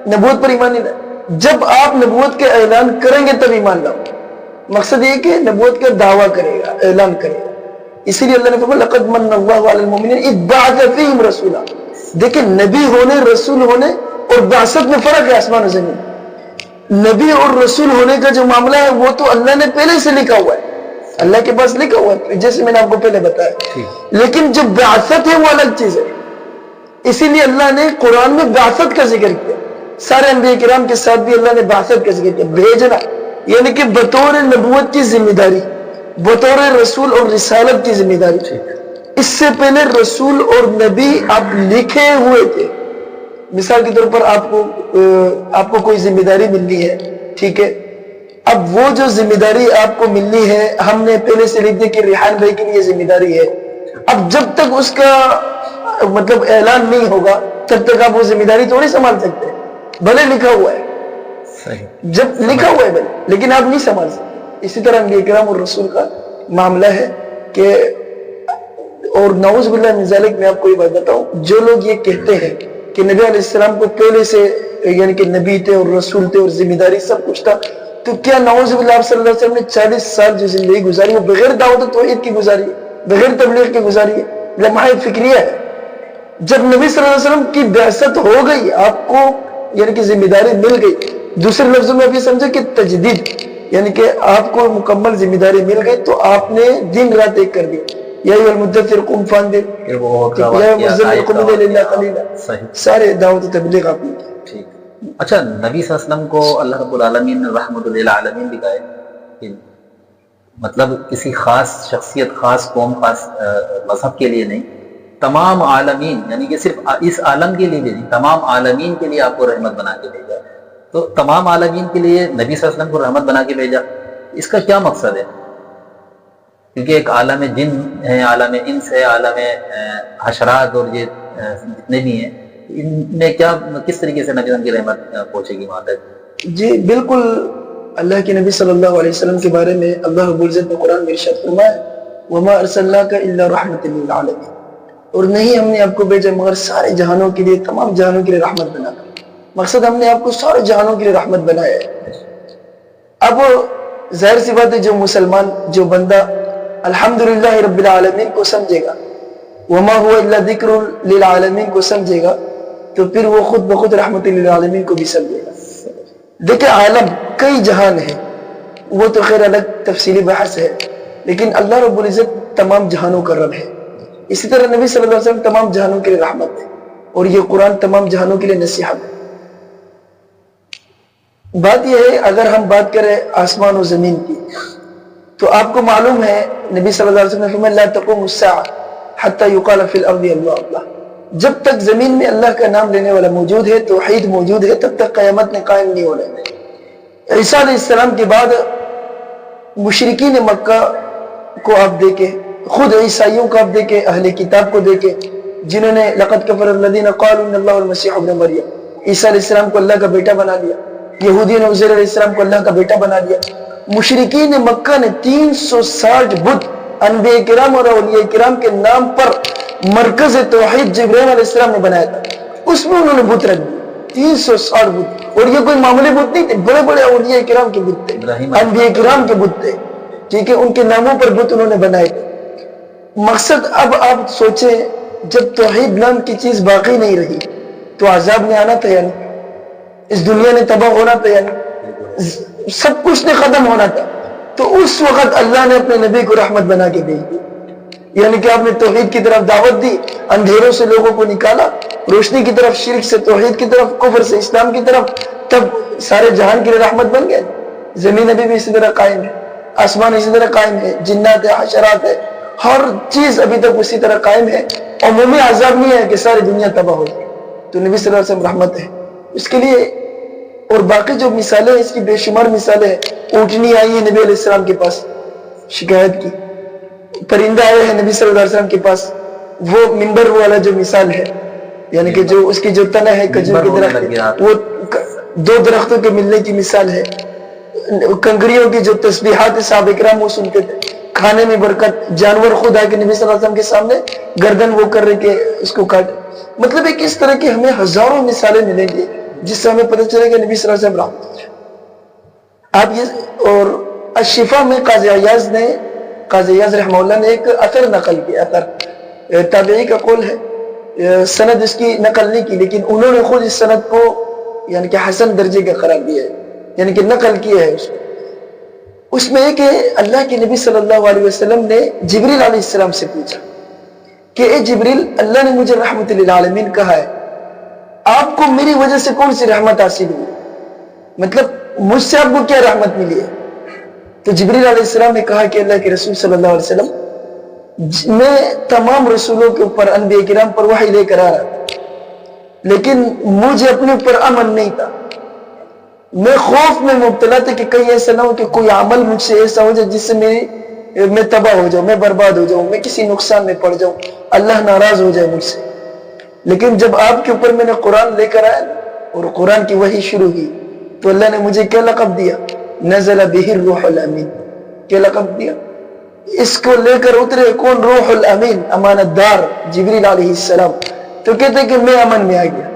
نبوت پر ایمان نہیں لایا. جب آپ نبوت کے اعلان کریں گے تب ایمان لاؤ. مقصد یہ کہ نبوت کا دعویٰ کرے گا، اعلان کرے گا. اسی لیے اللہ نے فرمایا لقد من اللہ علی المؤمنین اذ بعث فیہم رسولا. دیکھیں نبی ہونے، رسول ہونے اور بعثت میں فرق ہے آسمان و زمین. نبی اور رسول ہونے کا جو معاملہ ہے وہ تو اللہ نے پہلے سے لکھا ہوا ہے، اللہ کے پاس لکھا ہوا ہے، جیسے میں نے آپ کو پہلے بتایا. لیکن جو بعثت ہے وہ الگ چیز ہے. اسی لیے اللہ نے قرآن میں بعثت کا ذکر کیا. سارے انبیاء کرام کے ساتھ بھی اللہ نے بعثت کا ذکر کیا، بھیجنا، یعنی کہ بطور نبوت کی ذمہ داری، بطور رسول اور رسالت کی ذمہ داری. اس سے پہلے رسول اور نبی آپ لکھے ہوئے تھے. مثال کے طور پر آپ کو کوئی ذمہ داری ملنی ہے، ٹھیک ہے، اب وہ جو ذمہ داری آپ کو ملنی ہے ہم نے پہلے سے لکھ دی کہ ریحان بھائی کے لیے ذمہ داری ہے. اب جب تک اس کا مطلب اعلان نہیں ہوگا تب تک آپ وہ ذمہ داری تھوڑی سنبھال سکتے ہیں. بھلے لکھا ہوا ہے، جب لکھا ہوا ہے بھلے، لیکن آپ نہیں سنبھال سکتے. اسی طرح انبیاء کرام اور رسول کا معاملہ ہے کہ، اور نعوذ باللہ من ذالک، میں آپ کو یہ بات بتاؤں، جو لوگ یہ کہتے ہیں کہ نبی علیہ السلام کو پہلے سے یعنی کہ نبی تھے اور رسول تھے اور ذمہ داری سب کچھ تھا، تو کیا نعوذ باللہ آپ صلی اللہ علیہ وسلم نے 40 سال جو زندگی گزاری وہ بغیر دعوت و توحید کی گزاری ہے، بغیر تبلیغ کی گزاری ہے؟ لمحہ فکریہ ہے. جب نبی صلی اللہ علیہ وسلم کی بعثت ہو گئی، آپ کو یعنی کہ ذمہ داری مل گئی، دوسرے لفظوں میں آپ یہ سمجھے کہ تجدید، یعنی کہ آپ کو مکمل ذمہ داری مل گئی تو آپ نے دن رات ایک کر دی. یا ایھا المدثر قم فانذر یا مزمل قم الليل الا قليلا، سارے دعوت و تبلیغ آپ نے کی. ٹھیک. اچھا، نبی صلی اللہ علیہ وسلم کو اللہ رب العالمین نے رحمت للعالمین لکھا ہے، مطلب کسی خاص شخصیت، خاص قوم، خاص مذہب کے لیے نہیں، تمام عالمین، یعنی کہ صرف اس عالم کے لیے بھی نہیں، تمام عالمین کے لیے آپ کو رحمت بنا کے بھیجا. تو تمام عالمین کے لیے نبی صلی اللہ علیہ وسلم کو رحمت بنا کے بھیجا، اس کا کیا مقصد ہے؟ کیونکہ ایک عالم جن ہے، عالم انس ہے، عالم حشرات اور یہ جتنے بھی ہیں، ان میں کیا کس طریقے سے نبی کی رحمت پہنچے گی وہاں تک؟ جی بالکل. اللہ کے نبی صلی اللہ علیہ وسلم کے بارے میں اللہ رب العزت نے قرآن میں ارشاد فرمایا وَمَا أَرْسَلْنَاكَ إِلَّا رَحْمَةً لِلْعَالَمِينَ، اور نہیں ہم نے آپ کو بھیجا مگر سارے جہانوں کے لیے، تمام جہانوں کے لیے رحمت بنا کر. مقصد ہم نے آپ کو سارے جہانوں کے لیے رحمت بنایا ہے. اب ظاہر سی بات ہے جو مسلمان، جو بندہ الحمدللہ رب العالمین کو سمجھے گا، وما هو الا ذکر للعالمین کو سمجھے گا، تو پھر وہ خود بخود رحمت للعالمین کو بھی سمجھے گا. دیکھیں عالم کئی جہان ہیں، وہ تو خیر الگ تفصیلی بحث ہے، لیکن اللہ رب العزت تمام جہانوں کا رب ہے. اسی طرح نبی صلی اللہ علیہ وسلم تمام جہانوں کے لیے رحمت ہے، اور یہ قرآن تمام جہانوں کے لیے نصیحت ہے. بات یہ ہے، اگر ہم بات کریں آسمان و زمین کی، تو آپ کو معلوم ہے نبی صلی اللہ علیہ وسلم نے فرمایا لا تقوم الساعة حتى يقال في الارض اللہ اللہ. جب تک زمین میں اللہ کا نام لینے والا موجود ہے، توحید موجود ہے، تب تک قیامت نے قائم نہیں ہونا. عیسیٰ علیہ السلام کے بعد مشرکین مکہ کو آپ دیکھیں، خود عیسائیوں کو آپ دیکھیں، اہل کتاب کو دیکھیں، جنہوں نے لقد کفر الذین قالوا ان اللہ المسیح ابن مریم، عیسیٰ علیہ السلام کو اللہ کا بیٹا بنا لیا. یہودیوں نے عزیر علیہ السلام کو اللہ کا بیٹا بنا لیا. مشرکین مکہ نے 360 بت انبیاء کرام اور اولیاء کرام کے نام پر مرکز توحید جبرائیل علیہ السلام نے بنایا تھا، اس میں انہوں نے بت رکھ دی 360 بت. اور یہ کوئی معمولی بت نہیں تھے، بڑے بڑے اولیاء کرام کے بت تھے، انبیاء کرام کے بت تھے، ٹھیک ہے، ان کے ناموں پر بت انہوں نے بنائے تھے. مقصد اب آپ سوچیں، جب توحید نام کی چیز باقی نہیں رہی تو عذاب نے آنا تھا، یعنی اس دنیا نے تباہ ہونا تھا، یعنی سب کچھ نے ختم ہونا تھا. تو اس وقت اللہ نے اپنے نبی کو رحمت بنا کے بھیج دی، یعنی کہ آپ نے توحید کی طرف دعوت دی، اندھیروں سے لوگوں کو نکالا، روشنی کی طرف، شرک سے توحید کی طرف، کفر سے اسلام کی طرف، تب سارے جہان کے لیے رحمت بن گئے. زمین ابھی بھی اسی طرح قائم ہے، آسمان اسی طرح قائم ہے، جنات ہے، حشرات ہے، ہر چیز ابھی تک اسی طرح قائم ہے. عمومی عذاب نہیں ہے کہ ساری دنیا تباہ ہو جائے. تو نبی صلی اللہ علیہ وسلم رحمت ہے اس کے لیے. اور باقی جو مثالیں اس کی بے شمار مثالیں ہیں. اونٹنی آئی ہے نبی علیہ السلام کے پاس شکایت کی، پرندہ آئے ہیں نبی صلی اللہ علیہ وسلم کے پاس، وہ منبر والا جو مثال ہے، یعنی کہ جو اس کی جو تنہ ہے کھجور کے درخت، وہ 2 درختوں کے ملنے کی مثال ہے. کنکریوں کی جو تسبیحات صحابہ کرام وہ سنتے تھے، کھانے میں برکت، جانور خود آ کے نبی صلی اللہ علیہ وسلم کے سامنے گردن وہ کر رہے کہ اس کو کاٹ. مطلب ایک اس طرح کی ہمیں ہزاروں مثالیں ملیں گی جس سے ہمیں پتہ چلے کہ نبی صلی اللہ علیہ وسلم رحمت. آپ یہ اور الشفا میں قاضی عیاض رحمہ اللہ نے ایک اثر نقل کیا، اثر تابعی کا قول ہے، سند اس کی نقل نہیں کی، لیکن انہوں نے خود اس سند کو یعنی کہ حسن درجے کا قرار دیا ہے، یعنی کہ نقل کیا ہے اس کو۔ اس میں ایک اللہ کے نبی صلی اللہ علیہ وسلم نے جبریل علیہ السلام سے پوچھا کہ اے جبریل، اللہ نے مجھے رحمت للعالمین کہا ہے، آپ کو میری وجہ سے کون سی رحمت حاصل ہوئی، مطلب مجھ سے آپ کو کیا رحمت ملی ہے؟ تو جبریل علیہ السلام نے کہا کہ اللہ کے رسول صلی اللہ علیہ وسلم، میں تمام رسولوں کے اوپر، انبیاء کرام پر وحی لے کر آ رہا تھا، لیکن مجھے اپنے اوپر امن نہیں تھا، میں خوف میں مبتلا تھا کہ کہیں ایسا نہ ہو کہ کوئی عمل مجھ سے ایسا ہو جائے جس سے میں تباہ ہو جاؤں، میں برباد ہو جاؤں، میں کسی نقصان میں پڑ جاؤں، اللہ ناراض ہو جائے مجھ سے۔ لیکن جب آپ کے اوپر میں نے قرآن لے کر آیا اور قرآن کی وحی شروع ہوئی تو اللہ نے مجھے کیا لقب دیا؟ نزل بہ الروح الامین، کیا لقب دیا؟ اس کو لے کر اترے کون؟ روح الامین، امانت دار جبریل علیہ السلام۔ تو کہتے ہیں کہ میں امن میں آ گیا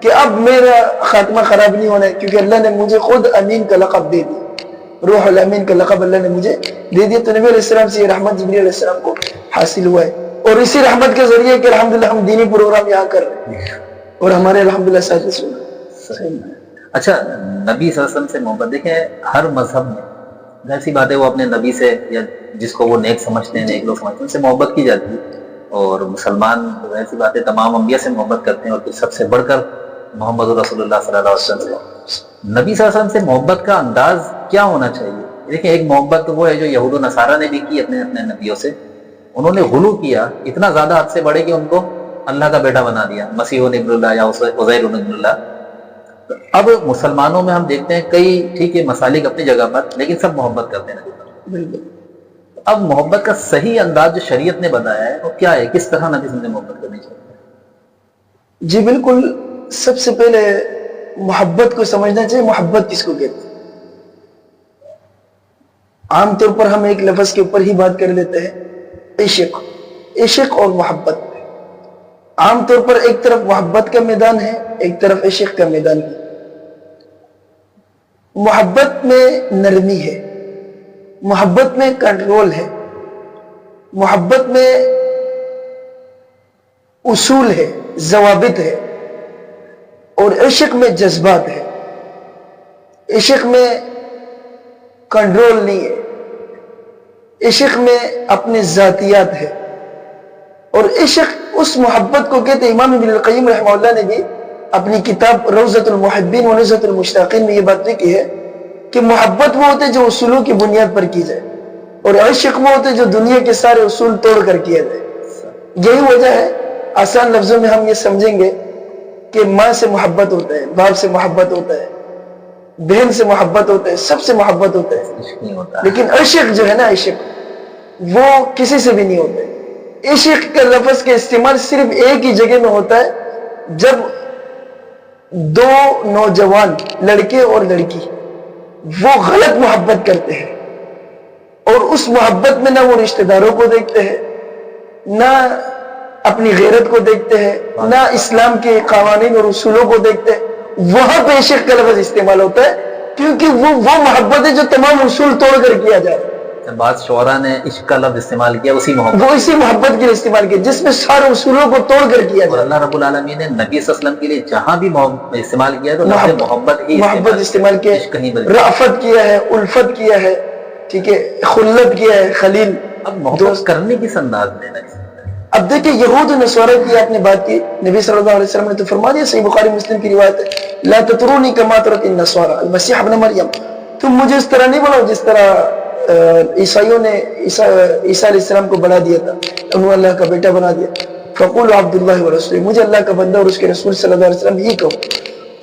کہ اب میرا خاتمہ خراب نہیں ہونا ہے، کیونکہ اللہ نے مجھے خود امین کا لقب دے دیا، روح الامین کا لقب اللہ نے مجھے دے دیا۔ تو نبی علیہ السلام سے یہ رحمت جبریل علیہ السلام کو حاصل ہوا ہے، اور اسی رحمت کے ذریعے کہ الحمدللہ ہم دینی پروگرام یہاں کر رہے ہیں اور ہمارے الحمدللہ ساتھی سننا۔ اچھا، نبی صلی اللہ علیہ وسلم سے محبت، دیکھیں ہر مذہب میں ظاہر سی بات ہے وہ اپنے نبی سے یا جس کو وہ نیک سمجھتے ہیں، نیک لوگ سمجھتے ہیں، ان سے محبت کی جاتی ہے، اور مسلمان ظاہر سی بات ہے تمام انبیاء سے محبت کرتے ہیں، اور پھر سب سے بڑھ کر محمد رسول اللہ صلی اللہ علیہ وسلم سے۔ نبی صلی اللہ علیہ وسلم سے محبت کا انداز کیا ہونا چاہیے؟ دیکھیں ایک محبت تو وہ ہے جو یہود و نصارہ نے بھی کی اپنے نبیوں سے، انہوں نے غلو کیا اتنا زیادہ حد سے بڑھے کہ ان کو اللہ کا بیٹا بنا دیا، مسیح ابن اللہ یا عزیر ابن اللہ۔ اب مسلمانوں میں ہم دیکھتے ہیں کئی ٹھیک ہے مسالک اپنی جگہ پر، لیکن سب محبت کرتے ہیں نبی پر۔ بالکل۔ اب محبت کا صحیح انداز جو شریعت نے بتایا ہے وہ کیا ہے؟ کس طرح نبی سے محبت کرنی چاہیے؟ جی بالکل، سب سے پہلے محبت کو سمجھنا چاہیے، محبت کس کو کہتے ہیں۔ عام طور پر ہم ایک لفظ کے اوپر ہی بات کر لیتے ہیں، عشق اور محبت۔ عام طور پر ایک طرف محبت کا میدان ہے، ایک طرف عشق کا میدان ہے۔ محبت میں نرمی ہے، محبت میں کنٹرول ہے، محبت میں اصول ہے، ضوابط ہے، اور عشق میں جذبات ہے۔ عشق میں کنٹرول نہیں ہے، عشق میں اپنے ذاتیات ہے، اور عشق اس محبت کو کہتے ہیں۔ امام ابن القیم رحمہ اللہ نے بھی اپنی کتاب روضۃ المحبین و نزہۃ المشتاقین میں یہ بات لکھی ہے کہ محبت وہ ہوتے جو اصولوں کی بنیاد پر کی جائے، اور عشق وہ ہوتے جو دنیا کے سارے اصول توڑ کر کیا جائے۔ یہی وجہ ہے، آسان لفظوں میں ہم یہ سمجھیں گے کہ ماں سے محبت ہوتا ہے، باپ سے محبت ہوتا ہے، بہن سے محبت ہوتا ہے، سب سے محبت ہوتا ہے، لیکن عشق جو ہے نا، عشق وہ کسی سے بھی نہیں ہوتا ہے۔ عشق کے لفظ کے استعمال صرف ایک ہی جگہ میں ہوتا ہے، جب دو نوجوان لڑکے اور لڑکی وہ غلط محبت کرتے ہیں، اور اس محبت میں نہ وہ رشتہ داروں کو دیکھتے ہیں، نہ اپنی غیرت کو دیکھتے ہیں، نہ اسلام کے قوانین اور اصولوں کو دیکھتے ہیں، وہاں پہ عشق کا لفظ استعمال ہوتا ہے، کیونکہ وہ محبت ہے جو تمام اصول توڑ کر کیا جائے۔ بعض شعراء نے عشق کا لفظ استعمال کیا اسی محبت، وہ اسی محبت کے لیے استعمال کیا جس میں سارے اصولوں کو توڑ کر کیا اور جائے۔ اللہ رب العالمین نے نبی صلی اللہ علیہ وسلم کے لیے جہاں بھی استعمال کیا ہے تو لفظ محبت ہی استعمال کیا عشق نہیں ہے، بلکہ رأفت کیا ہے، الفت کیا ہے، ٹھیک ہے، خلت کیا ہے، خلیل۔ اب محبت کرنے کس انداز میں ہے؟ اب دیکھیں یہود و نصارہ کی آپ نے بات کی، نبی صلی اللہ علیہ وسلم نے تو فرما دیا، صحیح بخاری مسلم کی روایت ہے، لا تطرونی کما طرت النصارى المسیح ابن مریم، تم مجھے اس طرح نہیں بناؤ جس طرح عیسائیوں نے عیسیٰ علیہ السلام کو بنا دیا تھا، انہوں نے اللہ کا بیٹا بنا دیا۔ فقولوا عبد اللہ ورسولہ، مجھے اللہ کا بندہ اور اس کے رسول صلی اللہ علیہ وسلم ہی کہو۔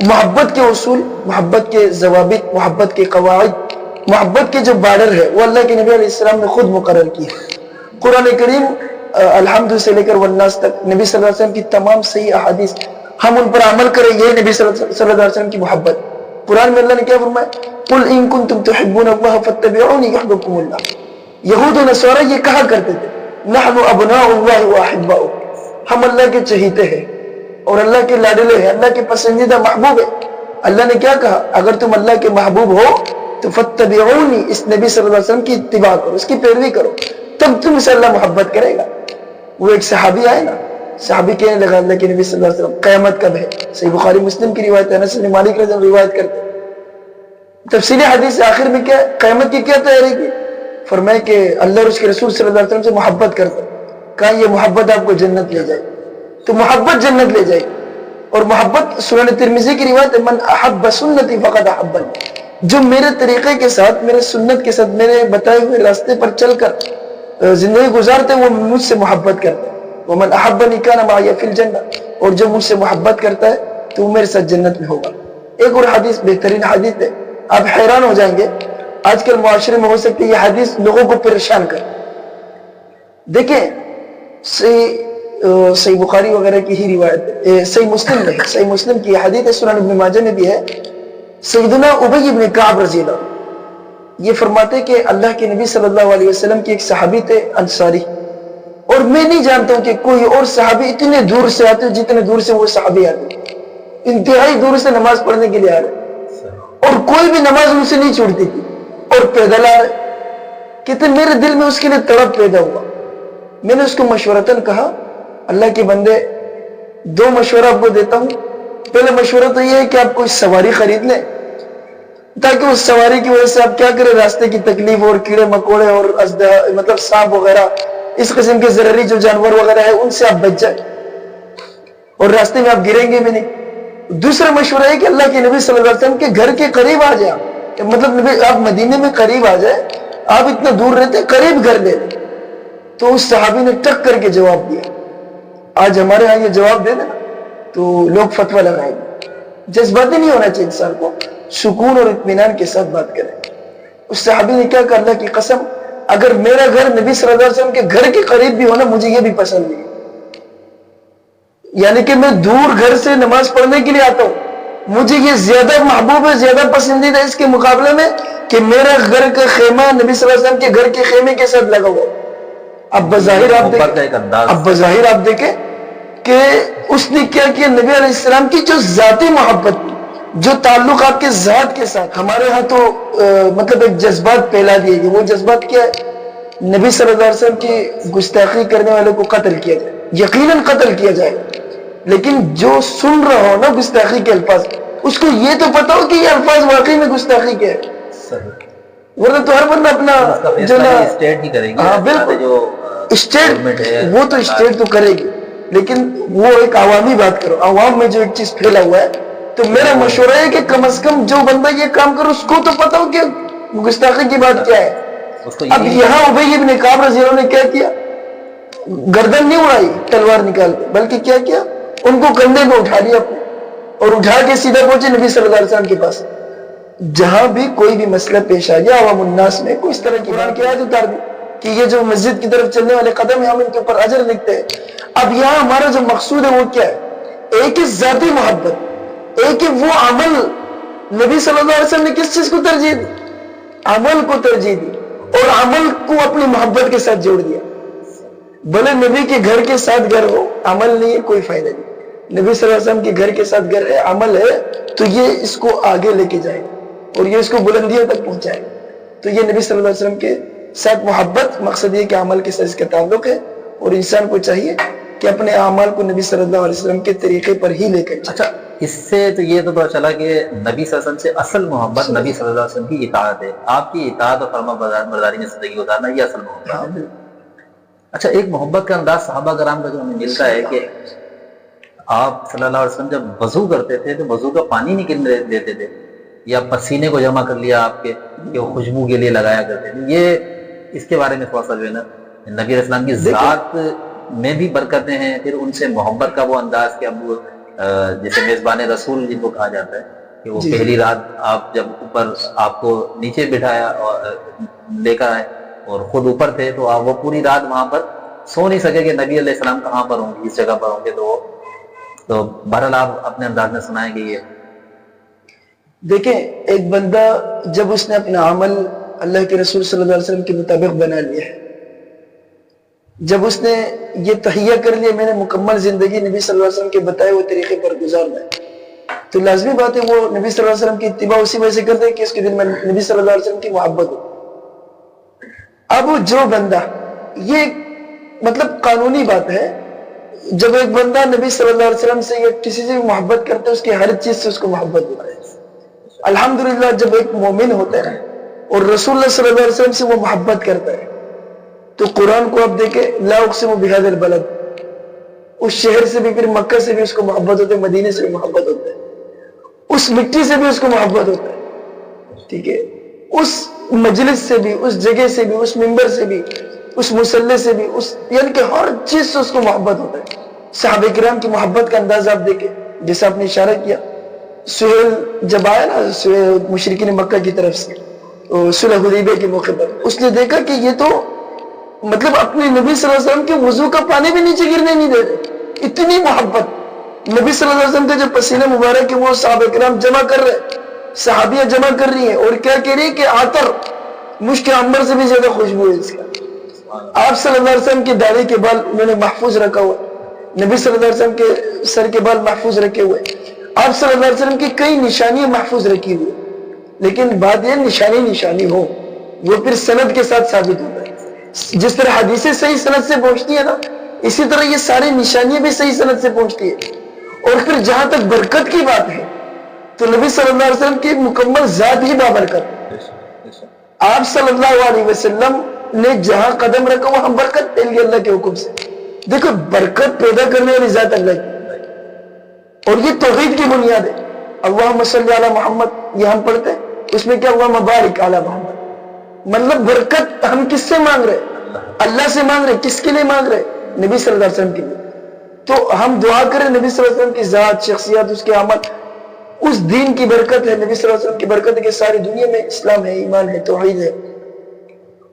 محبت کے اصول، محبت کے ضوابط، محبت کے قواعد، محبت کے جو بارڈر ہے وہ اللہ کے نبی علیہ السلام نے خود مقرر کی ہے۔ قرآن کریم الحمد سے لے کر والناس تک نبی صلی اللہ علیہ وسلم کی تمام صحیح احادیث ہم ان پر عمل کریں، یہ نبی صلی اللہ علیہ وسلم کی محبت۔ قرآن میں اللہ نے کیا فرمایا؟ قل ان کنتم تحبون اللہ فاتبعونی یحببکم اللہ۔ یہود و نصارہ یہ کہا کرتے تھے، نحن ابناء اللہ واحباؤہ، ہم اللہ کے چہیتے ہیں اور اللہ کے لاڈلے ہیں، اللہ کے پسندیدہ محبوب ہیں۔ اللہ نے کیا کہا؟ اگر تم اللہ کے محبوب ہو تو فاتبعونی، اس نبی صلی اللہ علیہ وسلم کی اتباع کرو، اس کی پیروی کرو، تب تم سے اللہ محبت کرے گا۔ وہ ایک صحابی آئے نا، صحابی کہنے لگا اللہ کے نبی صلی اللہ علیہ وسلم قیامت کب ہے؟ صحیح بخاری مسلم کی روایت ہے، انس بن مالک رضی اللہ عنہ روایت کرتے ہیں۔ تفصیلی حدیث آخر میں کیا قیامت کی کیا تیاری کی؟ فرمایا کہ اللہ اور اس کے رسول صلی اللہ علیہ وسلم سے محبت کرتا ہے، کہا یہ محبت آپ کو جنت لے جائے، تو محبت جنت لے جائے۔ اور محبت سنن ترمذی کی روایت ہے، من احب سنتی فقد احبنی، جو میرے طریقے کے ساتھ، میرے سنت کے ساتھ، میرے بتائے ہوئے راستے پر چل کر زندگی گزارتے ہیں وہ مجھ سے محبت کرتا ہے۔ ومن احبنی کان معی فی الجنہ، اور جو مجھ سے محبت کرتا ہے تو وہ میرے ساتھ جنت میں ہوگا۔ ایک اور حدیث بہترین حدیث ہے، آپ حیران ہو جائیں گے، آج کل معاشرے میں ہو سکتی ہے یہ حدیث لوگوں کو پریشان کر۔ دیکھیں صحیح بخاری وغیرہ کی ہی روایت ہے، صحیح مسلم میں ہے، صحیح مسلم کی حدیث ہے، سنن ابن ماجہ میں بھی ہے۔ سیدنا ابی بن کعب رضی اللہ عنہ یہ فرماتے کہ اللہ کے نبی صلی اللہ علیہ وسلم کے ایک صحابی تھے انصاری، اور میں نہیں جانتا ہوں کہ کوئی اور صحابی اتنے دور سے آتے جتنے دور سے وہ صحابی آتے، انتہائی دور سے نماز پڑھنے کے لیے آ رہے، اور کوئی بھی نماز ان سے نہیں چھوڑتی تھی، اور پیدل آ رہے۔ کہتے میرے دل میں اس کے لیے تڑپ پیدا ہوا، میں نے اس کو مشورتاً کہا اللہ کے بندے دو مشورہ آپ کو دیتا ہوں۔ پہلے مشورہ تو یہ ہے کہ آپ کوئی سواری خرید لیں، تاکہ اس سواری کی وجہ سے آپ کیا کریں، راستے کی تکلیف اور کیڑے مکوڑے اور مطلب سانپ وغیرہ اس قسم کے ضرری جو جانور وغیرہ ہے ان سے آپ بچ جائیں، اور راستے میں آپ گریں گے بھی نہیں۔ دوسرا مشورہ ہے کہ اللہ کے نبی صلی اللہ علیہ وسلم کے گھر کے قریب آ جائیں، مطلب آپ مدینے میں قریب آ جائیں، آپ اتنا دور رہتے قریب گھر لے لیں۔ تو اس صحابی نے ٹک کر کے جواب دیا، آج ہمارے ہاں یہ جواب دے دینا تو لوگ فتویٰ لگائیں گے۔ جذباتی نہیں ہونا چاہیے، انسان کو سکون اور اطمینان کے ساتھ بات کریں۔ اس صحابی نے کیا کہا، اللہ کی قسم اگر میرا گھر نبی صلی اللہ علیہ وسلم کے گھر کے قریب بھی ہونا مجھے یہ بھی پسند نہیں، یعنی کہ میں دور گھر سے نماز پڑھنے کے لیے آتا ہوں، مجھے یہ زیادہ محبوب ہے، زیادہ پسندیدہ اس کے مقابلے میں کہ میرا گھر کا خیمہ نبی صلی اللہ علیہ وسلم کے گھر کے خیمے کے ساتھ لگا ہوا۔ اب بظاہر آپ دیکھیں کہ اس نے کیا کیا، نبی علیہ السلام کی جو ذاتی محبت تھی، جو تعلق آپ کے ذات کے ساتھ، ہمارے ہاں تو مطلب ایک جذبات پھیلا دیے گئے۔ وہ جذبات کیا ہے، نبی صلی اللہ علیہ وسلم کی گستاخی کرنے والے کو قتل کیا جائے، یقیناً قتل کیا جائے، لیکن جو سن رہا ہو نا گستاخی کے الفاظ، اس کو یہ تو پتا ہو کہ یہ الفاظ واقعی میں گستاخی کے ہے، ورنہ تو ہر بندہ اپنا جو نا اسٹیٹ ہی کرے گی، ہاں بالکل اسٹیٹ، وہ تو اسٹیٹ تو کرے گی، لیکن وہ ایک عوامی بات کرو، عوام میں جو ایک چیز پھیلا ہوا ہے۔ تو میرا مشورہ ہے کہ کم از کم جو بندہ یہ کام کرو اس کو تو پتا ہو کہ گستاخی کی بات کیا ہے۔ اب یہاں ابی بن کعب رضی اللہ عنہ نے کیا کیا، گردن نہیں اڑائی تلوار نکال کے، بلکہ کیا کیا، ان کو کندھے میں اٹھا لیا اپنے، اور اٹھا کے سیدھا پہنچے نبی صلی اللہ علیہ وسلم کے پاس۔ جہاں بھی کوئی بھی مسئلہ پیش آ گیا عوام الناس میں کوئی اس طرح کی قرآن کی آیت اتار دی کہ یہ جو مسجد کی طرف چلنے والے قدم ہیں ہم ان کے اوپر اجر لکھتے ہیں۔ اب یہاں ہمارا جو مقصود ہے وہ کیا ہے، ایک ہی ذاتی محبت، ایک ہی وہ عمل۔ نبی صلی اللہ علیہ وسلم نے کس چیز کو ترجیح دی، عمل کو ترجیح دی، اور عمل کو اپنی محبت کے ساتھ جوڑ دیا۔ بھلے نبی کے گھر کے ساتھ گھر ہو، عمل نہیں ہے کوئی فائدہ نہیں، نبی صلی اللہ علیہ وسلم کے گھر کے ساتھ گھر ہے، عمل ہے، تو یہ اس کو آگے لے کے جائے اور یہ اس کو بلندیوں تک پہنچائے۔ تو یہ نبی صلی اللہ علیہ وسلم کے ساتھ محبت، مقصد یہ کہ عمل کے ساتھ اس کا تعلق ہے، اور انسان کو چاہیے کہ اپنے اعمال کو نبی صلی اللہ علیہ وسلم کے طریقے پر ہی لے کر۔ اچھا، اس سے تو یہ تو پتا چلا کہ نبی صلی اللہ علیہ وسلم سے اصل محبت نبی صلی اللہ علیہ وسلم کی اطاعت ہے، آپ کی اطاعت اور فرما برداری میں زندگی گزارنا، یہ اصل محبت ہے۔ اچھا، ایک محبت کا انداز صحابہ کرام کا جو ہمیں ملتا ہے کہ آپ صلی اللہ علیہ وسلم جب وضو کرتے تھے تو وضو کا پانی نکلنے دیتے تھے، یا پسینے کو جمع کر لیا آپ کے کہ وہ خوشبو کے لیے لگایا کرتے تھے۔ یہ اس کے بارے میں تھوڑا سا جو ہے نا، نبی علیہ السلام کی ذات میں بھی برکتیں ہیں، پھر ان سے محبت کا وہ انداز کہ اب جیسے میزبان رسول جن کو کہا جاتا ہے کہ وہ پہلی رات آپ جب اوپر آپ کو نیچے بٹھایا اور لے کر آئے اور خود اوپر تھے، تو آپ وہ پوری رات وہاں پر سو نہیں سکے کہ نبی علیہ السلام کہاں پر ہوں گے، اس جگہ پر ہوں گے۔ تو بہرحال آپ اپنے انداز میں سنائیں گے۔ یہ دیکھیں، ایک بندہ جب اس نے اپنا عمل اللہ کے رسول صلی اللہ علیہ وسلم کے مطابق بنا لیا ہے، جب اس نے یہ تہیہ کر لیا میں نے مکمل زندگی نبی صلی اللہ علیہ وسلم کے بتائے ہوئے طریقے پر گزارنا ہے، تو لازمی بات ہے وہ نبی صلی اللہ علیہ وسلم کی اتباع اسی وجہ سے کرتے ہیں کہ اس کے دل میں نبی صلی اللہ علیہ وسلم کی محبت ہو. اب جو بندہ، یہ مطلب قانونی بات ہے، جب ایک بندہ نبی صلی اللہ علیہ وسلم سے یا کسی سے بھی محبت کرتا ہے اس کی ہر چیز سے اس کو محبت ہوتا ہے. الحمدللہ جب ایک مومن ہوتا ہے اور رسول اللہ صلی اللہ علیہ وسلم سے وہ محبت کرتا ہے تو قرآن کو آپ دیکھیں، لا اقسم بہذا البلد، اس شہر سے بھی، پھر مکہ سے بھی اس کو محبت ہوتا ہے، مدینے سے بھی محبت ہوتا ہے، اس مٹی سے بھی اس کو محبت ہوتا ہے، ٹھیک ہے، اس مجلس سے بھی، اس جگہ سے بھی، اس منبر سے بھی، اس مصلی سے بھی، یعنی کہ ہر چیز سے اس کو محبت ہوتا ہے. صحابہ کرام کی محبت کا انداز آپ دیکھیں، جیسا آپ نے اشارہ کیا، سہیل جب آیا نا مشرکین مکہ کی طرف سے صلح حدیبیہ کے موقع پر، اس نے دیکھا کہ یہ تو مطلب اپنے نبی صلی اللہ علیہ وسلم کے وضو کا پانی بھی نیچے گرنے نہیں دے رہے، اتنی محبت. نبی صلی اللہ علیہ وسلم کا جو پسینہ مبارک ہے وہ صحابہ کرام جمع کر رہے، صحابیہ جمع کر رہی ہیں، اور کیا کہہ رہی ہے کہ عطر مشک عنبر سے بھی زیادہ خوشبو ہے اس کا. آپ صلی اللہ علیہ وسلم کے داڑھی کے بال انہوں نے محفوظ رکھا ہوا، نبی صلی اللہ علیہ وسلم کے سر کے بال محفوظ رکھے ہوئے، آپ صلی اللہ علیہ وسلم کی کئی نشانیاں محفوظ رکھی ہوئی. لیکن بات یہ نشانی ہو وہ پھر سند کے ساتھ ثابت ہوتا ہے. جس طرح حدیثیں صحیح سند سے پہنچتی ہیں نا، اسی طرح یہ ساری نشانیاں بھی صحیح سند سے پہنچتی ہے. اور پھر جہاں تک برکت کی بات ہے تو نبی صلی اللہ علیہ وسلم کی مکمل ذات ہی بابرکت. آپ صلی اللہ علیہ وسلم نے جہاں قدم رکھا وہاں برکت پھیل گئی اللہ کے حکم سے. دیکھو برکت پیدا کرنے والی ذات اللہ کی، اور یہ توحید کی بنیاد ہے. اللہم صلی علی محمد یہ ہم پڑھتے ہیں، اس میں کیا ہوا، مبارک علی محمد، مطلب برکت ہم کس سے مانگ رہے؟ اللہ سے مانگ رہے. کس کے لیے مانگ رہے؟ نبی صلی اللہ علیہ وسلم کے لیے. تو ہم دعا کریں نبی صلی اللہ علیہ وسلم کی ذات، شخصیت، اس کے عمل، اس دین کی برکت ہے، نبی صلی اللہ علیہ وسلم کی برکت ہے کہ ساری دنیا میں اسلام ہے، ایمان ہے، توحید ہے.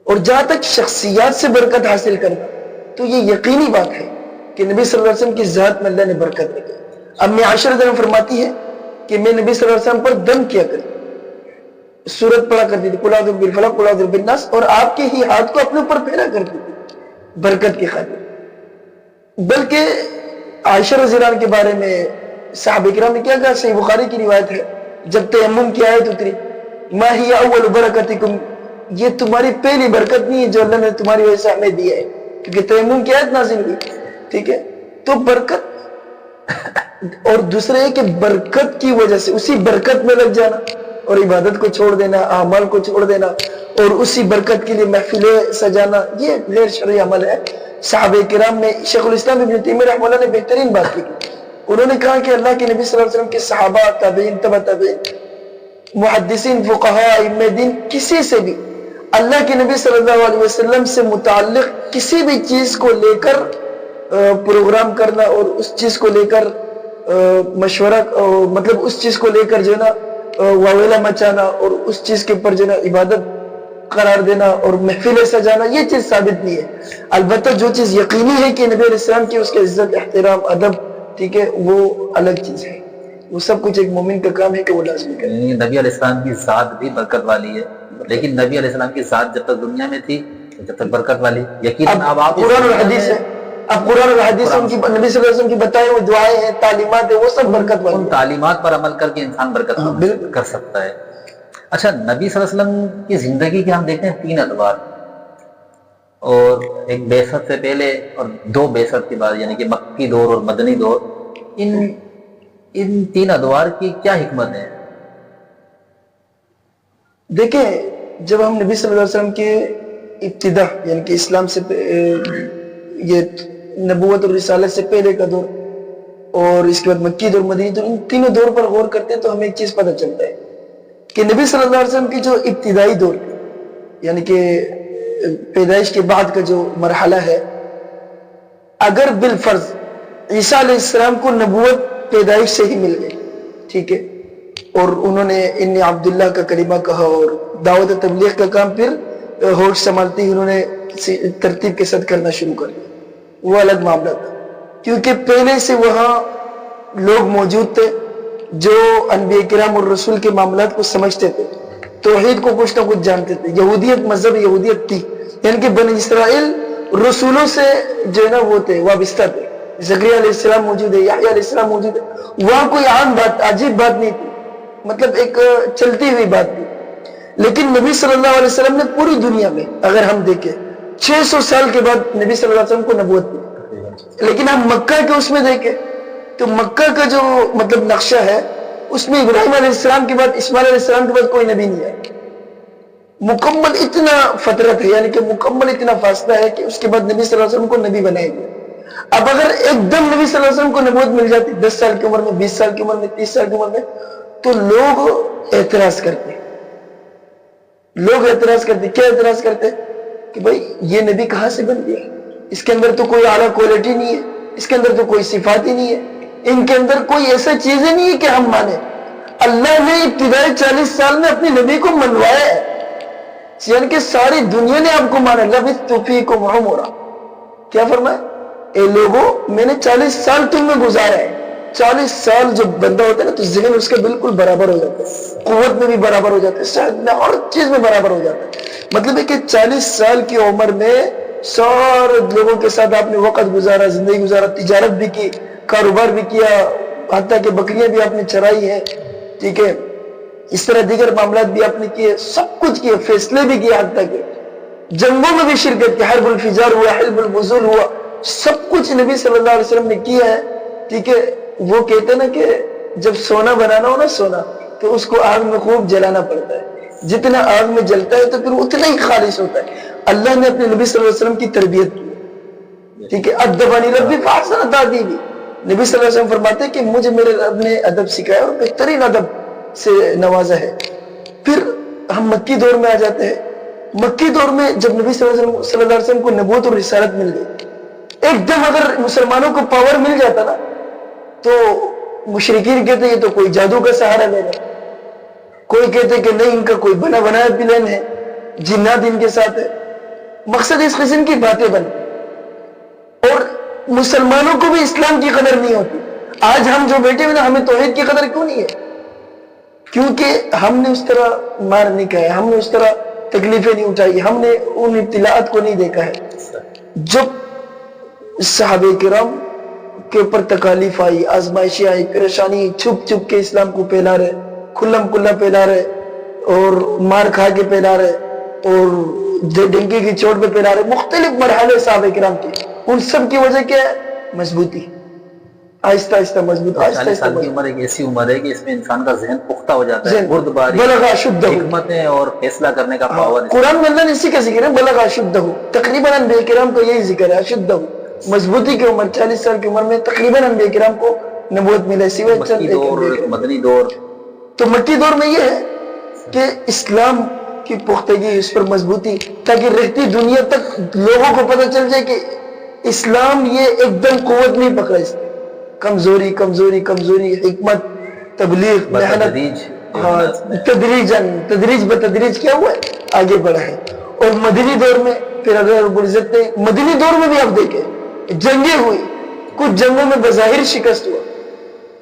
اور جہاں تک شخصیات سے برکت حاصل کرنا تو یہ یقینی بات ہے کہ نبی صلی اللہ علیہ وسلم کی ذات میں اللہ نے برکت رکھی. امی عائشہ رضی اللہ عنہا فرماتی ہے کہ میں نبی صلی اللہ علیہ وسلم پر دم کیا کرتی، سورت پڑھا کرتی تھی، قل اعوذ بالفلق قل اعوذ بالناس، اور آپ کے ہی ہاتھ کو اپنے اوپر پھیرا کرتی تھی برکت کی خاطر. بلکہ عائشہ رضی اللہ عنہ کے بارے میں صحابہ کرام نے کیا کہا، صحیح بخاری کی روایت ہے، جب تیمم کی آیت اتری، ما ہی اول برکتکم، یہ تمہاری پہلی برکت نہیں ہے جو اللہ نے تمہاری وجہ سے ہمیں دیا ہے، کیونکہ تیمم کی آیت نازل ہوئی، ٹھیک ہے. تو برکت، اور دوسرے ہے کہ برکت کی وجہ سے اسی برکت میں لگ جانا اور عبادت کو چھوڑ دینا، اعمال کو چھوڑ دینا، اور اسی برکت کے لیے محفلیں سجانا، یہ غیر شرعی عمل ہے. صحابہ کرام میں شیخ الاسلام ابن تیمیہ رحمہ اللہ نے بہترین بات کی. انہوں نے کہا کہ اللہ کے نبی صلی اللہ علیہ وسلم کے صحابہ، تابعین، تبع تابعین، محدثین، فقہاء، ائمہ دین، کسی سے بھی اللہ کے نبی صلی اللہ علیہ وسلم سے متعلق کسی بھی چیز کو لے کر پروگرام کرنا اور اس چیز کو لے کر مشورہ، مطلب اس چیز کو لے کر جو ہے نا واویلا مچانا اور اس چیز کے اوپر جو ہے نا عبادت قرار دینا اور محفلیں سجانا، یہ چیز ثابت نہیں ہے. البتہ جو چیز یقینی ہے کہ نبی علیہ السلام کی اس کے عزت، احترام، ادب، ٹھیک ہے، وہ الگ چیز ہے. وہ سب کچھ ایک مومن کا کام ہے کہ وہ لازمی کرے. نبی علیہ السلام کی ذات بھی برکت والی ہے، لیکن نبی علیہ السلام کی ذات جب تک دنیا میں تھی جب تک برکت والی. یقیناً اب آپ قرآن اور حدیث ہے، اب قرآن اور حدیث ان کی نبی صلی اللہ علیہ وسلم کی بتائے ہوئے دعائیں ہیں، تعلیمات ہیں، وہ سب برکت والی ان ہیں. تعلیمات پر عمل کر کے انسان برکت کر سکتا ہے. اچھا، نبی صلی اللہ علیہ وسلم کی زندگی کے ہم دیکھتے ہیں 3 ادوار، اور ایک بعثت سے پہلے اور 2 بعثت کے بعد، یعنی کہ مکی دور اور مدنی دور. ان 3 ادوار کی کیا حکمت ہے؟ دیکھیں، جب ہم نبی صلی اللہ علیہ وسلم کے ابتدا، یعنی کہ اسلام سے یہ نبوت اور رسالت سے پہلے کا دور اور اس کے بعد مکی دور، مدنی دور، ان تینوں دور پر غور کرتے ہیں تو ہمیں ایک چیز پتہ چلتا ہے کہ نبی صلی اللہ علیہ وسلم کی جو ابتدائی دور، یعنی کہ پیدائش کے بعد کا جو مرحلہ ہے، اگر بالفرض عیسیٰ علیہ السلام کو نبوت پیدائش سے ہی مل گئی، ٹھیک ہے، اور انہوں نے انی عبداللہ کا کلمہ کہا اور دعوت و تبلیغ کا کام پھر ہوش سنبھالتے ہی انہوں نے ترتیب کے ساتھ کرنا شروع کر دیا، وہ الگ معاملہ تھا. کیونکہ پہلے سے وہاں لوگ موجود تھے جو انبیاء کرام اور رسول کے معاملات کو سمجھتے تھے، توحید کو کچھ نہ کچھ جانتے تھے. یہودیت، مذہب یہودیت تھی، یعنی کہ بنی اسرائیل رسولوں سے جو ہے نا وہ تھے، وابستہ تھے. زکریا علیہ السلام موجود ہے, یحییٰ علیہ السلام موجود ہے. وہاں کوئی عام بات, عجیب بات نہیں تھی, مطلب ایک چلتی ہوئی بات تھی. لیکن نبی صلی اللہ علیہ وسلم نے پوری دنیا میں اگر ہم دیکھیں 600 سال کے بعد نبی صلی اللہ علیہ وسلم کو نبوت دی. لیکن ہم مکہ کے اس میں دیکھیں تو مکہ کا جو مطلب نقشہ ہے اس میں ابراہیم علیہ السلام کے بعد اسماعیل علیہ السلام کے بعد کوئی نبی نہیں ہے. مکمل اتنا فترت ہے, یعنی کہ مکمل اتنا فاصلہ ہے کہ اس کے بعد نبی صلی اللہ علیہ وسلم کو نبی بنائے گئے. اب اگر ایک دم نبی صلی اللہ علیہ وسلم کو نبوت مل جاتی 10 سال کی عمر میں, 20 سال کی عمر میں, 30 سال کی عمر میں, تو لوگ اعتراض کرتے. لوگ اعتراض کرتے, کیا اعتراض کرتے کہ بھائی یہ نبی کہاں سے بن گیا, اس کے اندر تو کوئی اعلیٰ کوالٹی نہیں ہے, اس کے اندر تو کوئی صفات ہی نہیں ہے, ان کے اندر کوئی ایسا چیزیں نہیں ہے کہ ہم مانیں. اللہ نے ابتدائی 40 سال میں اپنے نبی کو منوایا ہے, یعنی کہ ساری دنیا نے آپ کو مانا. لبثت فیکم عمرا, کیا فرمایا, اے لوگوں میں نے 40 سال تم میں گزارا ہے. 40 سال جو بندہ ہوتا ہے نا تو ذہن اس کے بالکل برابر ہو جاتا ہے, قوت میں بھی برابر ہو جاتا ہے, صحت میں, ہر چیز میں برابر ہو جاتا ہے. مطلب ہے کہ 40 سال کی عمر میں سارے لوگوں کے ساتھ آپ نے وقت گزارا, زندگی گزارا, تجارت بھی کی, کاروبار بھی کیا, حتیٰ کہ بکریاں بھی آپ نے چرائی ہے, ٹھیک ہے, اس طرح دیگر معاملات بھی آپ نے کیے, سب کچھ کیے, فیصلے بھی کیے, حتیٰ کہ جنگوں میں بھی شرکت کی, حرب الفجار ہوا, حلب البذول ہوا, سب کچھ نبی صلی اللہ علیہ وسلم نے کیا ہے. ٹھیک ہے, وہ کہتے ہیں نا کہ جب سونا بنانا ہو نا, سونا تو اس کو آگ میں خوب جلانا پڑتا ہے, جتنا آگ میں جلتا ہے تو پھر اتنا ہی خالص ہوتا ہے. اللہ نے اپنے نبی صلی اللہ علیہ وسلم کی تربیت کی, ٹھیک ہے, ادبانی ربی فاحسن تادیبی. نبی صلی اللہ علیہ وسلم فرماتے ہیں کہ مجھے میرے رب نے ادب سکھایا اور بہترین ادب سے نوازا ہے. پھر ہم مکی دور میں آ جاتے ہیں. مکی دور میں جب نبی صلی اللہ علیہ وسلم کو نبوت اور رسالت مل گئی, ایک دم اگر مسلمانوں کو پاور مل جاتا نا تو مشرکین کہتے یہ تو کوئی جادو کا سہارا لے رہا, کوئی کہتے کہ نہیں ان کا کوئی بنا بنایا پلان ہے, جنات ان کے ساتھ ہے. مقصد اس قسم کی باتیں بن, اور مسلمانوں کو بھی اسلام کی قدر نہیں ہوتی. آج ہم جو بیٹھے ہوئے نا, ہمیں توحید کی قدر کیوں نہیں ہے؟ کیونکہ ہم نے اس طرح مار نہیں کھایا, ہم نے اس طرح تکلیفیں نہیں اٹھائی, ہم نے ان ابتلاءات کو نہیں دیکھا ہے. جب صحابہ کرام کے اوپر تکالیف آئی, آزمائشیں آئی, پریشانی, چھپ چھپ کے اسلام کو پھیلا رہے, کھلم کھلا پھیلا رہے, اور مار کھا کے پھیلا رہے, اور ڈنکی کی چوٹ پہ پھیلا رہے, مختلف مرحلے صحابہ کرام کے. ان سب کی وجہ کیا ہے؟ مضبوطی, آہستہ آہستہ مضبوط. 40 سال کی عمر ایک ایسی عمر ہے کہ اس میں انسان کا ذہن پختہ ہو جاتا ہے, بردباری, بلغ اشدہ, حکمتیں اور فیصلہ کرنے کا پاور. قرآن میں اللہ نے اسی کا ذکر ہے, بلغ اشدہ. تقریباً انبیاء کرام کو یہی ذکر ہے, اشدہ, مضبوطی کی عمر. 40 سال کی عمر میں تقریباً انبیاء کرام کو نبوت ملے, سوائے مکی دور, مدنی دور. تو مکی دور میں یہ ہے کہ اسلام کی پختگی, اس پر مضبوطی, تاکہ رہتی دنیا تک لوگوں کو پتہ چل جائے کہ اسلام یہ ایک دم قوت نہیں پکڑا, اس نے کمزوری کمزوری کمزوری, حکمت, تبلیغ, محنت, تدریج بتدریج کیا ہوا ہے, آگے بڑھا ہے. اور مدنی دور میں پھر اللہ رب العزت نے, مدنی دور میں بھی آپ دیکھیں جنگیں ہوئی, کچھ جنگوں میں بظاہر شکست ہوا,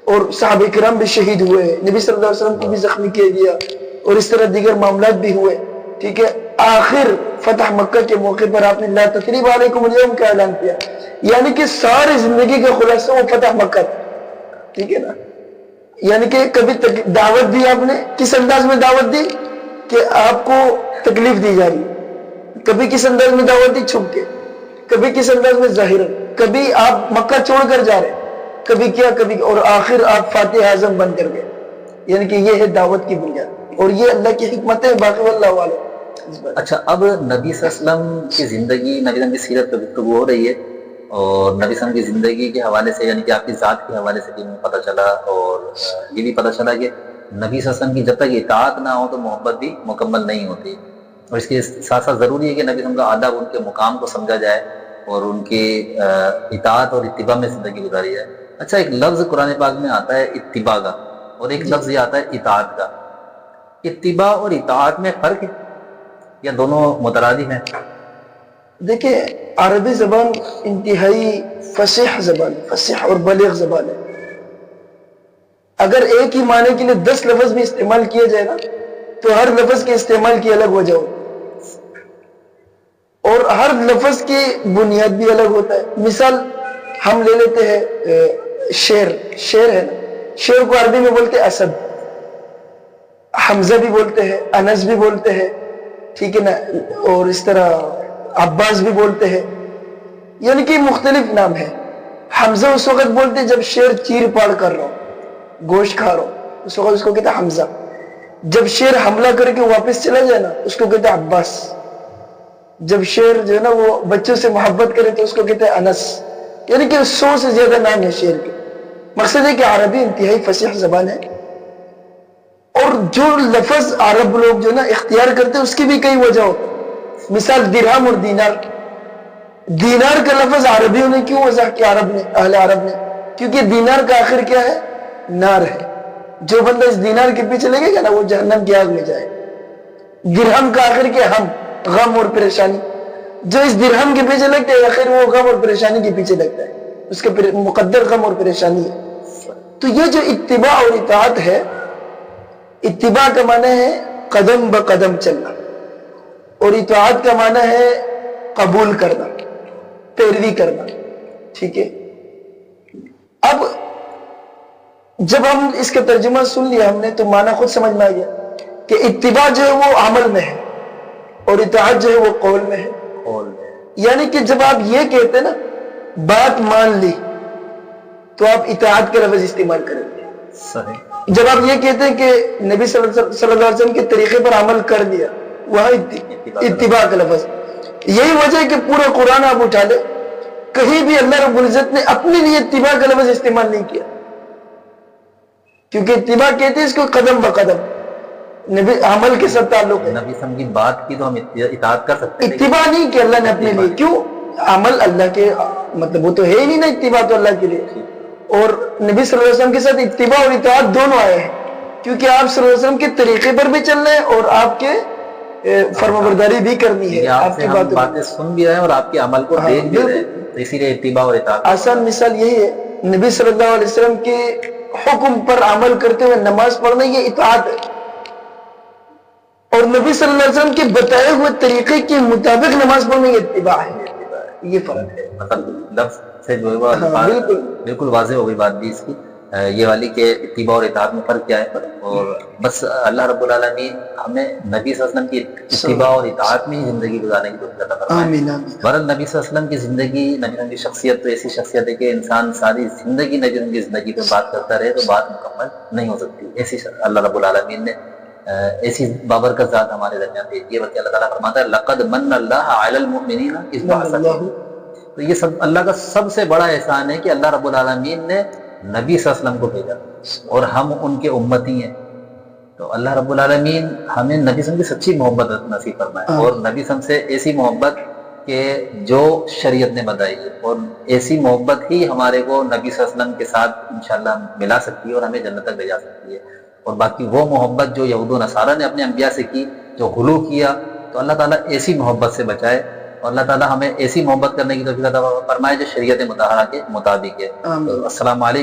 اور صحابہ کرام بھی شہید ہوئے, نبی صلی اللہ علیہ وسلم کو بھی زخمی کیا گیا, اور اس طرح دیگر معاملات بھی ہوئے. ٹھیک ہے, آخر فتح مکہ کے موقع پر آپ نے لا تثریب علیکم اليوم کا اعلان کیا, یعنی کہ ساری زندگی کا خلاصہ وہ فتح مکہ تھا. ٹھیک ہے نا, یعنی کہ کبھی دعوت دی آپ نے, کس انداز میں دعوت دی کہ آپ کو تکلیف دی جا رہی, کبھی کس انداز میں دعوت دی چھپ کے, کبھی کس انداز میں ظاہر, کبھی آپ مکہ چھوڑ کر جا رہے, کبھی کیا کبھی, اور آخر آپ فاتح اعظم بن کر گئے. یعنی کہ یہ ہے دعوت کی بنیاد, اور یہ اللہ کی حکمت ہے, باقی واللہ عالم. اچھا, اب نبی صلی اللہ علیہ وسلم کی زندگی, نبی صلی اللہ علیہ وسلم کی سیرت پہ گفتگو ہو رہی ہے, اور نبی صلی اللہ علیہ وسلم کی زندگی کے حوالے سے, یعنی کہ آپ کی ذات کے حوالے سے بھی پتہ چلا, اور یہ بھی پتہ چلا کہ نبی صلی اللہ علیہ وسلم کی جب تک اطاعت نہ ہو تو محبت بھی مکمل نہیں ہوتی. اور اس کے ساتھ ساتھ ضروری ہے کہ نبی صلی اللہ علیہ وسلم کا آداب, ان کے مقام کو سمجھا جائے, اور ان کے اطاعت اور اتباع میں زندگی گزاری جائے. اچھا, ایک لفظ قرآن پاک میں آتا ہے اتباع کا, اور ایک لفظ یہ آتا ہے اطاعت کا. اتباع اور اطاعت میں فرق ہے یا دونوں مترادف ہیں؟ دیکھیں, عربی زبان انتہائی فصیح زبان, فصیح اور بلیغ زبان ہے. اگر ایک ہی معنی کے لیے 10 لفظ بھی استعمال کیا جائے نا تو ہر لفظ کے استعمال کی الگ وجہ ہوتی, اور ہر لفظ کی بنیاد بھی الگ ہوتا ہے. مثال ہم لے لیتے ہیں شیر ہے نا, شیر کو عربی میں بولتے ہیں اسد, حمزہ بھی بولتے ہیں, انس بھی بولتے ہیں, ٹھیک ہے نا, اور اس طرح عباس بھی بولتے ہیں, یعنی کہ مختلف نام ہے. حمزہ اس وقت بولتے جب شیر چیر پاڑ کر رہا ہو, گوشت کھا رہا ہو, اس وقت اس کو کہتے ہیں حمزہ. جب شیر حملہ کر کے واپس چلا جائے نا اس کو کہتے ہیں عباس. جب شیر جو ہے نا وہ بچوں سے محبت کرے تو اس کو کہتے ہیں انس. یعنی کہ 100 سے زیادہ نام ہے شیر کے. مقصد ہے کہ عربی انتہائی فصیح زبان ہے, اور جو لفظ عرب لوگ جو نا اختیار کرتے ہیں اس کی بھی کئی وجہ ہوتی ہے. مثال درہم اور دینار, دینار کا لفظ عربیوں نے کیوں وضع کیا, عرب نے, اہل عرب نے, کیونکہ دینار کا آخر کیا ہے, نار ہے. جو بندہ اس دینار کے پیچھے لگے گا نا وہ جہنم کی آگ میں جائے. درہم کا آخر کیا, ہم, غم اور پریشانی. جو اس درہم کے پیچھے لگتا ہے آخر وہ غم اور پریشانی کے پیچھے لگتا ہے, اس کا مقدر غم اور پریشانی ہے. تو یہ جو اتباع اور اطاعت ہے, اتباع کا معنی ہے قدم بقدم چلنا, اور اطاعت کا معنی ہے قبول کرنا, پیروی کرنا. ٹھیک ہے, اب جب ہم اس کا ترجمہ سن لیا ہم نے تو معنی خود سمجھ میں آ گیا کہ اتباع جو ہے وہ عمل میں ہے اور اطاعت جو ہے وہ قول میں ہے. یعنی کہ جب آپ یہ کہتے ہیں نا بات مان لی تو آپ اطاعت کا لفظ استعمال کریں گے. صحیح. جب آپ یہ کہتے ہیں کہ نبی صلی اللہ علیہ وسلم کے طریقے پر عمل کر دیا, وہاں اتباع کا لفظ. یہی وجہ ہے کہ پورا قرآن آپ اٹھا لیں, کہیں بھی اللہ رب العزت نے اپنے لیے اتباع کا لفظ استعمال نہیں کیا, کیونکہ اتباع کہتے ہیں اس کو قدم بقدم نبی عمل کے ساتھ تعلق ہے. نبی صلی کی بات کی تو ہم اطاعت کر سکتے ہیں, اتباع نہیں کہ اللہ نے اپنے لیے, کیوں, عمل اللہ کے, مطلب وہ تو ہے ہی نہیں نا, اتباع تو اللہ کے لیے. اور نبی صلی اللہ علیہ وسلم کے ساتھ اتباع اور اطاعت دونوں آئے ہیں, کیونکہ آپ صلی اللہ علیہ وسلم کے طریقے پر بھی چلنا ہے اور آپ کے فرمانبرداری بھی کرنی ہے. آپ کی باتیں سن بھی رہے ہیں اور آپ کے عمل کو دیکھ بھی رہے ہیں, تو اسی لیے اتباع اور اطاعت. آسان مثال یہی ہے, نبی صلی اللہ علیہ وسلم کے حکم پر عمل کرتے ہوئے نماز پڑھنا یہ اطاعت ہے, اور نبی صلی اللہ علیہ وسلم کے بتائے ہوئے طریقے کے مطابق نماز پڑھنا یہ اتباع ہے. یہ فرق ہے. مطلب لفظ سے جو ہے بالکل واضح ہو گئی بات بھی اس کی, یہ والی کہ اتباع اور اطاعت میں فرق کیا ہے. اور بس اللہ رب العالمین ہمیں نبی صلی اللہ علیہ وسلم کی اتباع اور اطاعت میں ہی زندگی گزارنے کی توفیق عطا فرمائے. بہرحال نبی صلی اللہ علیہ وسلم کی زندگی, نبی صلی اللہ کی شخصیت تو ایسی شخصیت ہے کہ انسان ساری زندگی نبی صلی اللہ کی زندگی پہ بات کرتا رہے تو بات مکمل نہیں ہو سکتی. ایسی اللہ رب العالمین نے ایسی بابرکت ذات ہمارے درمیان بھیجی ہے. بلکہ اللہ تعالیٰ فرماتا ہے لقد من اللہ علی المؤمنین اذ بعث فیہم. تو یہ سب اللہ کا سب سے بڑا احسان ہے کہ اللہ رب العالمین نے نبی صلی اللہ علیہ وسلم کو بھیجا اور ہم ان کے امتی ہیں. تو اللہ رب العالمین ہمیں نبی صلی اللہ علیہ وسلم کی سچی محبت نصیب فرمائے, اور نبی صلی اللہ علیہ وسلم سے ایسی محبت کہ جو شریعت نے بتائی ہے, اور ایسی محبت ہی ہمارے کو نبی صلی اللہ علیہ وسلم کے ساتھ انشاءاللہ ملا سکتی ہے اور ہمیں جنت تک لے جا سکتی ہے. اور باقی وہ محبت جو یہود و نصارہ نے اپنے انبیاء سے کی, جو غلو کیا, تو اللہ تعالیٰ ایسی محبت سے بچائے, اور اللہ تعالیٰ ہمیں ایسی محبت کرنے کی توفیق عطا فرمائے جو شریعت مطہرہ کے مطابق ہے. السلام علیکم.